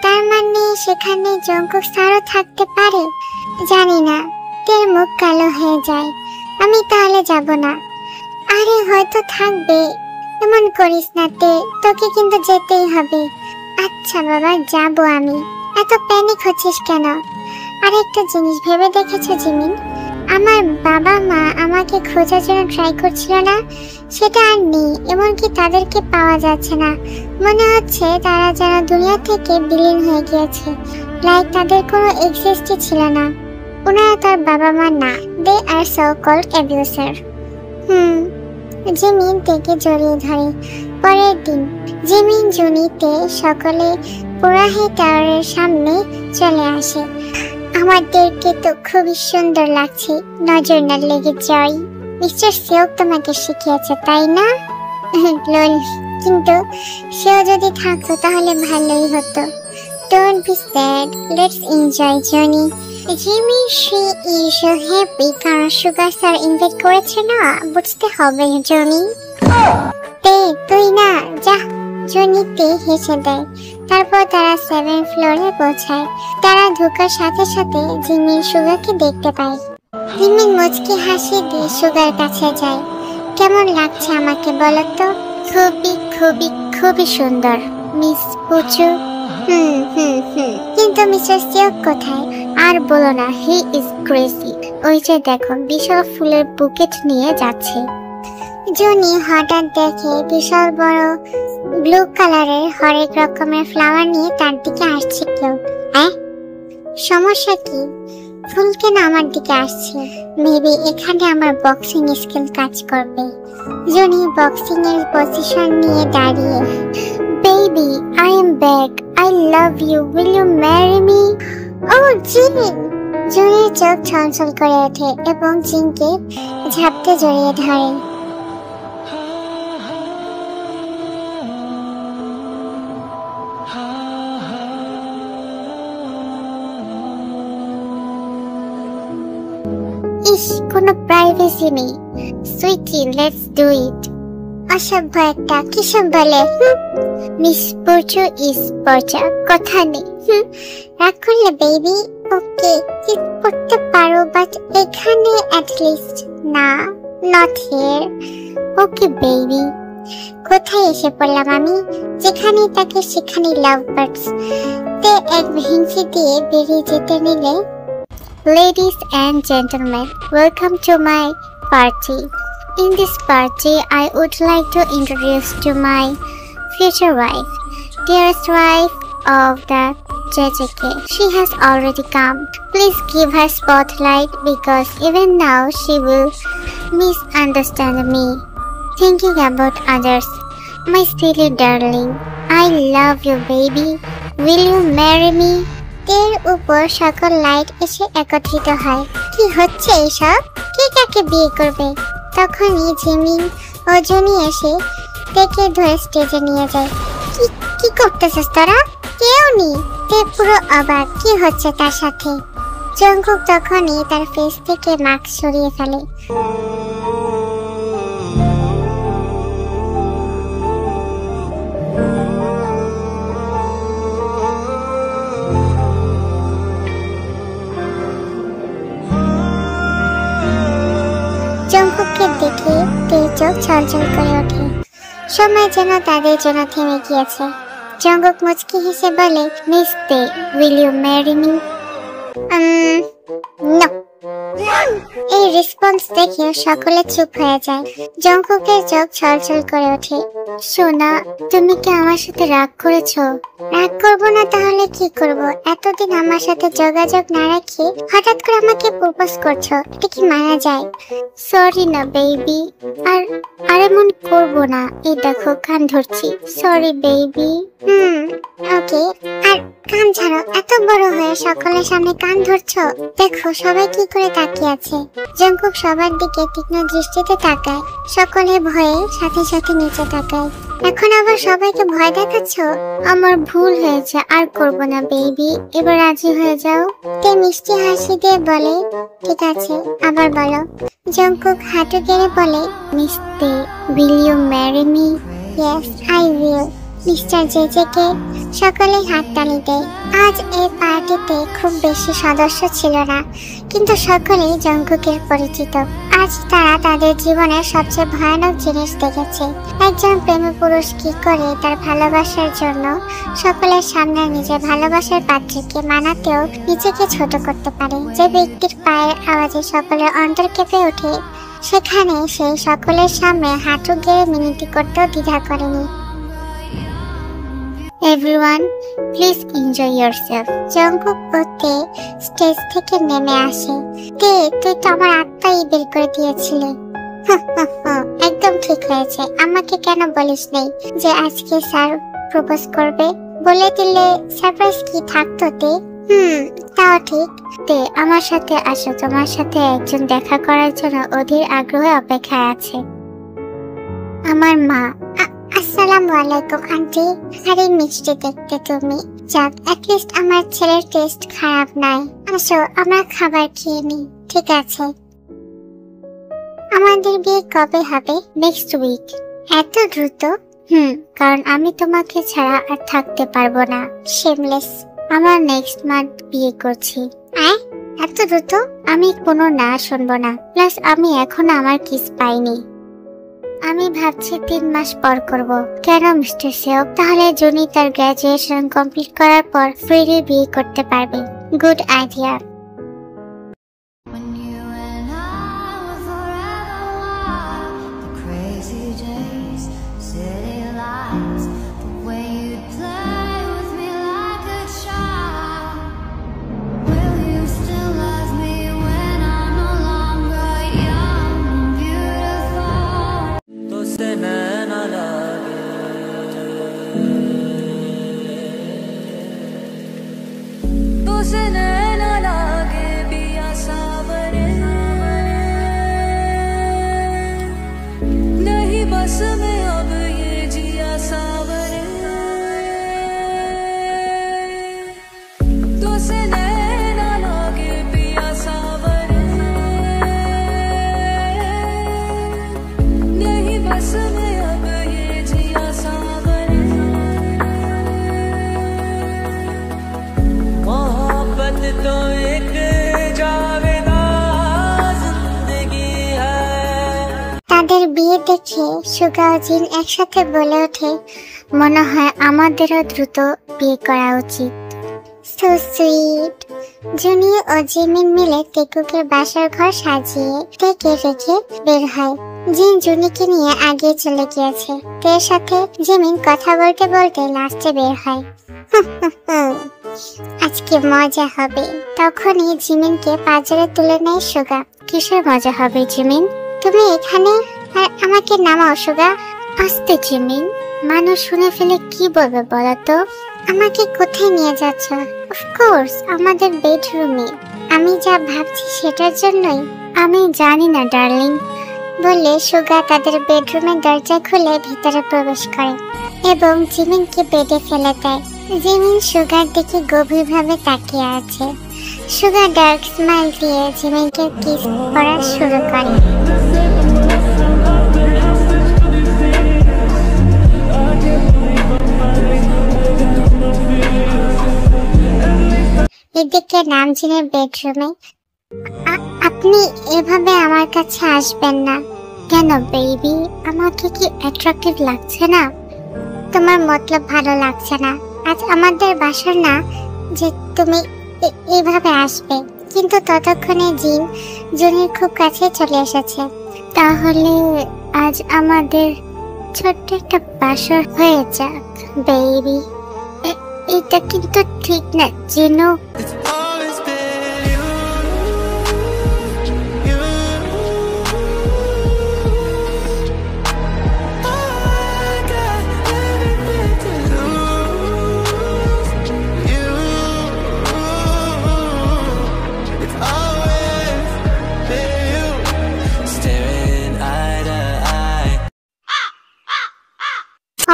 তার মানে সেখানে জঙ্কুক স্যারও থাকতে পারে? জানি না, তের মুখ কালো হয়ে যায়। আমি তাহলে যাব না। আরে হয়তো থাকবে, এমন করিস না তে, তোকে কিন্তু যেতেই হবে। আচ্ছা বাবা, যাব আমি। এত প্যানিক হচ্ছিস কেন? আরেকটা জিনিস ভেবে দেখেছো জিমিন? আমার বাবা মা আমাকে খোঁজার জন্য ট্রাই করছিল না, সেটা আর নেই। এমনকি তাদেরকে পাওয়া যাচ্ছে না। মনে হচ্ছে তারা যেন দুনিয়া থেকে বিলীন হয়ে গিয়েছে, লাইক তাদের কোনো এক্সিস্টই ছিল না। ওনারা তার বাবা মা না, দে আর সো কল্ড অ্যাবিউসার। জিমিন থেকে জড়িয়ে ধরে। পরের দিন জিমিন জুনিতে সকলে পুরাহি টাওয়ারের সামনে চলে আসে। আমাদেরকে তো খুবই সুন্দর লাগছে, নজর না লেগে যায়। মিস্টার সিওক তোমাকে শিখিয়েছে তাই না? লল, কিন্তু সেও যদি থাকতো তাহলে ভালোই হতো। Don't be sad, let's enjoy journey. Jimmy say is so happy কারণ সুগার স্যার ইনভাইট করেছে না, বুঝতে হবে জনি। তে তুই না যা, জনিতে হেসে দেয়। তারপর তারা 7th ফ্লোরে পৌঁছায়। তারা ঢোকার সাথে সাথে জিমিন সুগাকে দেখতে পায়। জিমিন মুচকি হাসি দিয়ে সুগার কাছে যায়। কেমন লাগছে আমাকে বলো তো? খুবই খুবই খুবই সুন্দর মিস পুচু। কিন্তু মিস্টার সিওক কোথায়? আর বলো না, হি ইজ ক্রেজি। ওই যে দেখো, বিশাল ফুলের বুকেট নিয়ে যাচ্ছে। জুনি হঠাৎ দেখে বিশাল বড় ব্লু কালারের হরেক রকমের ফ্লাওয়ার নিয়ে তার দিকে আসছে কেউ। সমস্যা কি? ফুল কেন আমার দিকে আসছে? মেবি এখানে আমার বক্সিং স্কিল কাজ করবে। জুনি বক্সিং এর পজিশন নিয়ে দাঁড়িয়ে, baby I am back, I love you, will you marry me? Oh Jin! জুনির চোখ ছলছল করে ওঠে এবং জিনকে ঝাপটে জড়িয়ে ধরে। ইস, কোনো প্রাইভেসি নেই। Sweetie, let's do it. অসভ্য একটা, কিসব বলে? মিস পরচু ইজ পরচা, কথা নেই। রাগ করলে বেবি? ওকে, কিস করতে পারো, বাট এখানে অ্যাট লিস্ট না, নট হিয়ার। Okay baby. কোথায় এসে পড়লাম আমি? যেখানে তাকে সেখানে লাভ বার্ডস। তে এক ভেঙচি দিয়ে বেরিয়ে যেতে নিলে, ladies and gentlemen, welcome to my party. In this party, I would like to introduce to my future wife, dearest wife of the JJK. She has already come. Please give her spotlight because even now she will misunderstand me, thinking about others. My silly darling, I love you baby. Will you marry me? এর উপর সকল light এসে একত্রিত হয়। কি হচ্ছে এসব? কে কাকে বিয়ে করবে? তখনই জিমিন ও জুনি এসে তেকে ধরে স্টেজে নিয়ে যায়। কি করতেছিস তোরা? কেউ নেই। তে পুরো অবাক, কি হচ্ছে তার সাথে। জঙ্কুক তখনই তার ফেস থেকে মাস্ক সরিয়ে ফেলে। জঙ্কুককে দেখে তের চোখ ছলছল করে ওঠে। সময় যেন তাদের জন্য থেমে গিয়েছে। জঙ্কুক মুচকি হেসে বলে, মিস তে, will you marry me? No. এই রেসপন্স দেখে সকলে চুপ হয়ে যায়। জঙ্কুকের চোখ ছলছল করে ওঠে। সোনা, তুমি কি আমার সাথে রাগ করেছো? রাগ করবো না তাহলে কি করব? এতদিন আমার সাথে যোগাযোগ না রাখি হঠাৎ করে আমাকে প্রপোজ করছো, এটা কি মানা যায়? সরি না বেবি। আর এমন করবো না। এই দেখো কান ধরছি। Sorry baby. ওকে। আর কান ছাড়ো, এত বড় হয়ে সকলের সামনে কান ধরছো। দেখো সবাই কি করে তাকিয়ে আছে। জঙ্কুক সবার দিকে তীক্ষ্ণ দৃষ্টিতে তাকায়। সকলে ভয়ে সাথে সাথে নিচে তাকায়। এখন আবার সবাইকে ভয় দেখাচ্ছ? আমার ভুল হয়েছে, আর করব না বেবি। এবার রাজি হয়ে যাও। তে মিষ্টি হাসি দিয়ে বলে, ঠিক আছে, আবার বলো। জঙ্কুক হাঁটু গেড়ে বলে, মিস তে, will you marry me? Yes I will. Mister JJK সকলে হাততালি দেয়। আজ এই পার্টিতে খুব বেশি সদস্য ছিল না, কিন্তু সকলেই জঙ্কুকের পরিচিত। আজ তারা তাদের জীবনের সবচেয়ে ভয়ানক জিনিস দেখেছে। একজন প্রেমী পুরুষ কি করে তার ভালোবাসার জন্য সকলের সামনে নিজের ভালোবাসার পাত্রকে মানাতেও নিজেকে ছোট করতে পারে। যে ব্যক্তির পায়ের আওয়াজে সকলের অন্তর কেঁপে ওঠে, সেখানে সেই সকলের সামনে হাঁটু গেড়ে মিনতি করতেও দ্বিধা করেনি। Everyone, please enjoy yourself. Jungkook ও তে স্টেজ থেকে নেমে আসে। তে, তুই তো আমার আত্মাই বের করে দিয়েছিলে। একদম ঠিক হয়েছে। আমাকে কেন বলিস নেই যে আজকে স্যার প্রপোজ করবে? বলে দিলে সারপ্রাইজ কি থাকতো তে? তাও ঠিক। তে, আমার সাথে আসো। তোমার সাথে একজন দেখা করার জন্য অধীর আগ্রহে অপেক্ষায় আছে। আমার মা। আসসালামু আলাইকুম আন্টি। আরে মিষ্টি দেখতে তুমি। যাক, অ্যাটলিস্ট আমার ছেলের টেস্ট খারাপ নাই। আসো, আমরা খাবার খেয়ে নিই। ঠিক আছে। আমাদের বিয়ে কবে হবে? Next week. এত দ্রুত? কারণ আমি তোমাকে ছাড়া আর থাকতে পারবো না। শেমলেস। আমার নেক্সট মান্থ বিয়ে করছি। এত দ্রুত? আমি কোনো না শুনবো না। প্লাস আমি এখনো আমার কিস পাইনি। আমি ভাবছি 3 মাস পর করব। কেন মিস্টার সেওক? তাহলে জুনি তার গ্রাজুয়েশন কমপ্লিট করার পর ফ্রিলি বিয়ে করতে পারবে। Good idea. তাদের বিয়ে দেখে সুগা ও জিন একসাথে বলে ওঠে, মনে হয় আমাদেরও দ্রুত বিয়ে করা উচিত। So sweet. জুনি ও জিমিন মিলে তেকুকের বাসার ঘর সাজিয়ে তেকে রেখে বের হয়। জিন জুনিকে নিয়ে আগে চলে গিয়েছে। তের সাথে জিমিন কথা বলতে বলতে লাস্টে বের হয়। আজকে মজা হবে। তখনই জিমিনকে পাঁজরে তুলে নেয় সুগা। কিসের মজা হবে জিমিন? তুমি এখানে? আর আমাকে নামাও সুগা। আস্তে জিমিন, মানুষ শুনে ফেলে কি বলবে বলো তো? আমাকে কোথায় নিয়ে যাচ্ছ? অফকোর্স আমাদের বেডরুমে। আমি যা ভাবছি সেটার জন্যই। আমি জানি না ডার্লিং, বলে সুগা তাদের বেডরুমের দরজা খুলে ভিতরে প্রবেশ করে এবং জিমিনকে বেডে ফেলে দেয়। জিমিন সুগার দিকে গভীরভাবে তাকিয়ে আছে। সুগা ডার্ক স্মাইল দিয়ে জিমিনকে কিস করা শুরু করে। এদিকে নামজিনের বেডরুমে। আপনি এভাবে আমার কাছে আসবেন না। কেন বেবি, আমাকে কি অ্যাট্রাক্টিভ লাগছে না? তোমার মতলব ভালো লাগছে না। আজ আমাদের বাসর না যে তুমি এইভাবে আসবে, কিন্তু ততক্ষণে জুনির খুব কাছে চলে এসেছে। তাহলে আজ আমাদের ছোট্ট একটা বাসর হয়ে যাক বেবি। এটা কিন্তু ঠিক না জিনু।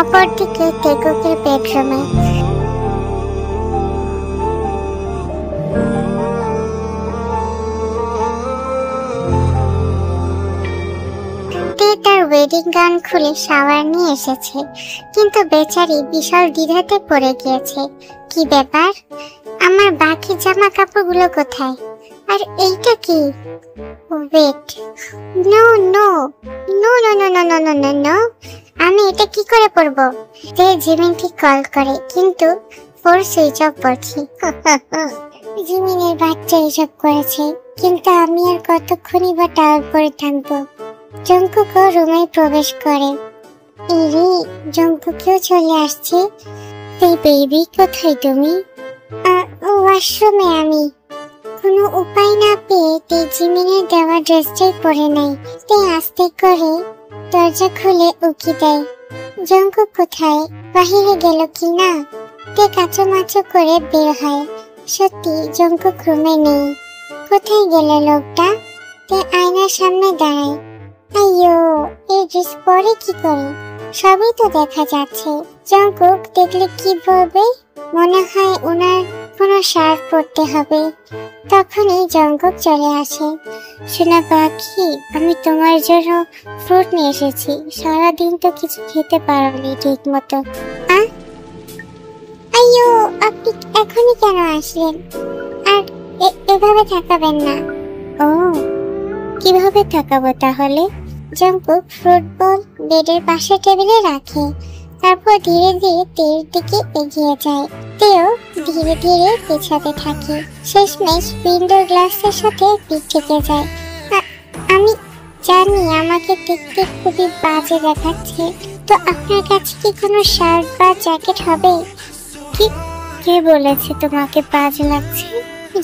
অপরদিকে তেকুকের বেডরুমে তার ওয়েডিং গাউন খুলে শাওয়ার নিয়ে এসেছে, কিন্তু বেচারি বিশাল দ্বিধাতে পড়ে গিয়েছে। কি ব্যাপার, আমার বাকি জামা কাপড়গুলো কোথায়? আর এইটা কি? Wait, no no no no no no no no no no, আমি এটা কি করে পরবো? জিমিনকে কল করে, কিন্তু ফোন সুইচ অফ করছি। জিমিনের বাচ্চা এসব করেছে, কিন্তু আমি আর কতক্ষণই বা টাওয়াল পরে থাকবো। জঙ্কুকও রুমে প্রবেশ করে। ইরি, জঙ্কুকেও চলে আসছে। এই বেবি, কোথায় তুমি? ওয়াশরুমে। আমি কোনো উপায় না পেয়ে জিমিনের দেওয়া ড্রেসটাই পরে নাই। আস্তে করে দরজা খুলে উকি দেয়। জঙ্কুক কোথায়? বাহিরে গেল কি না? কাচুমাচু করে বের হয়। সত্যি জঙ্কুক রুমে নেই। কোথায় গেল লোকটা? আয়নার সামনে দাঁড়ায়। আইয়ো, এই ড্রেস পরে কি করে? সবই তো দেখা যাচ্ছে। জঙ্কুক দেখলে কি বলবে? মনে হয় ওনার কোনো শার্ট পরতে হবে। তখনই জঙ্কুক চলে আসে। সোনা পাখি, আমি তোমার জন্য ফ্রুট নিয়ে এসেছি। সারাদিন তো কিছু খেতে পারোনি ঠিক মতো। আইয়ো, আপনি এখনই কেন আসলেন? আর এভাবে তাকাবেন না। ও, কিভাবে তাকাবো তাহলে? জঙ্কুক ফ্রুট বল বেডের পাশে টেবিলে রাখে। তারপর ধীরে ধীরে তের দিকে এগিয়ে যায়। তেও ধীরে ধীরে পেছাতে থাকে। শেষমেশ উইন্ডো গ্লাসের সাথে পিঠ থেকে যায়। আমি জানি আমাকে দেখতে খুবই বাজে দেখাচ্ছে, তো আপনার কাছে কি কোনো শার্ট বা জ্যাকেট হবে? কে বলেছে তোমাকে বাজে লাগছে?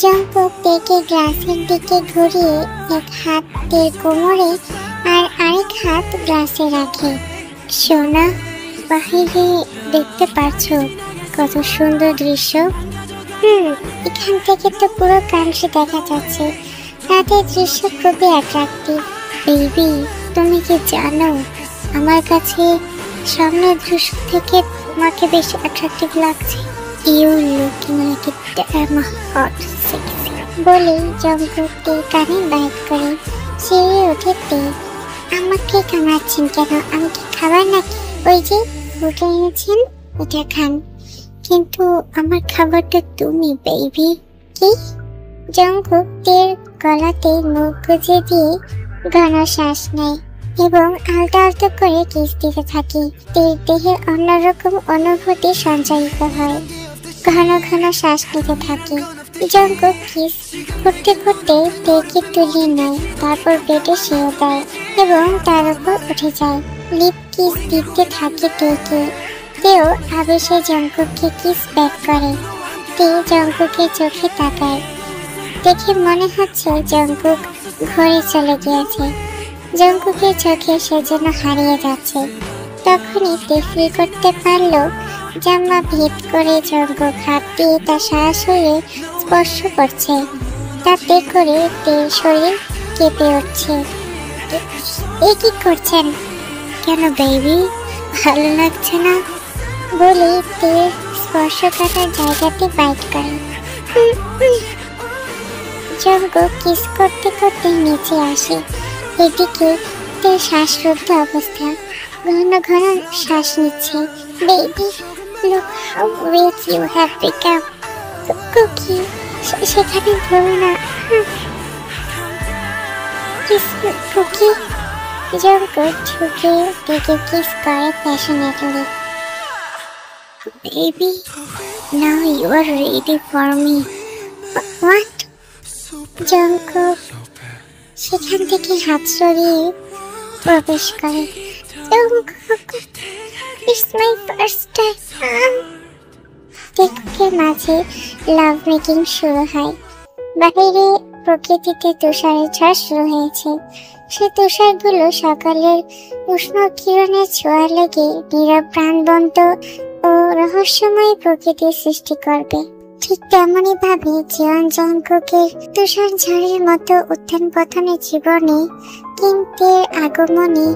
জঙ্কুক তেকে গ্লাসের দিকে ঘুরিয়ে এক হাত তের কোমরে আর আরেক হাত গ্লাসে রাখে। সোনা, বাহিরে দেখতে পারছো কত সুন্দর দৃশ্য? এখান থেকে তো পুরো কান্ট্রি দেখা যাচ্ছে। রাতের দৃশ্য খুবই অ্যাট্রাক্টিভ। বেবি, তুমি কি জানো আমার কাছে সামনের দৃশ্য থেকে তোমাকে বেশি অ্যাট্রাক্টিভ লাগছে? You looking like a damn hot sexy বলে জঙ্কুক কানে বাইট করে সিঁড়ি উঠে তে। আমাকে কামাচ্ছেন কেন? আমি কি খাবার নাকি? ওই যে ফুটে এনেছেন, ওটা খান। কিন্তু আমার খাবারটা তুমি বেবি। কি? জঙ্কুক তের গলাতে মুখ গুজে দিয়ে ঘন শ্বাস নেয় এবং আলতো আলতো করে কিস দিতে থাকে। তের দেহে অন্যরকম অনুভূতি সঞ্চারিত হয়। ঘন ঘন শ্বাস নিতে থাকে। জঙ্কুক কিস করতে করতে তেকে তুলিয়ে নেয়, তারপর বেডে শুয়ে দেয় এবং তার উপর উঠে যায়। লিপ কিস দিতে থাকে তেকে। তেও আবেশে জঙ্কুককে কিস ব্যাক করে। তে জঙ্কুকের চোখে তাকায়। দেখে মনে হচ্ছে জঙ্কুক ঘরে চলে গিয়েছে। জঙ্কুকের চোখে সেজন্য হারিয়ে যাচ্ছে। তখনই তে ফিল করতে পারলো জামা ভেদ করে জঙ্কুক হাত দিয়ে তার সারা শরীরে স্পর্শ করছে। তাতে করে তের শরীর কেঁপে উঠছে। এ কি করছেন? কেন বেবি, ভালো লাগছে না? বলে তের স্পর্শকাতার জায়গাতে বাইট করে। জঙ্কুক কিস করতে করতে নিচে আসে। এদিকে তের শ্বাসরুদ্ধ অবস্থা। ঘন ঘন শ্বাস নিচ্ছে। Baby, look how weak you have become. Kookie, সেখানে ধরো না। কুকি, জঙ্কুক ঝুঁকে তেকে কিস করে passionately. Baby, now you are ready for me. What? Jungkook সেখান থেকে হাত সরিয়ে প্রবেশ করে। Jungkook, it's my first time. টেকুকের মাঝে লাভ মেকিং শুরু হয়। বাইরে প্রকৃতিতে তুষারের ঝড় শুরু হয়েছে। সে তুষারগুলো সকালের উষ্ণ কিরণের ছোঁয়া লেগে নীরব প্রাণবন্ত ও রহস্যময় প্রকৃতির সৃষ্টি করবে। ঠিক তেমনি ভাবে জিয়ন জঙ্কুকের তুষার ঝড়ের মতো উত্থান পতনের জীবনে কিংতের আগমনে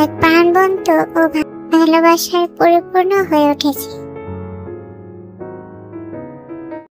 এক প্রাণবন্ত ও ভালোবাসার পরিপূর্ণ হয়ে উঠেছে।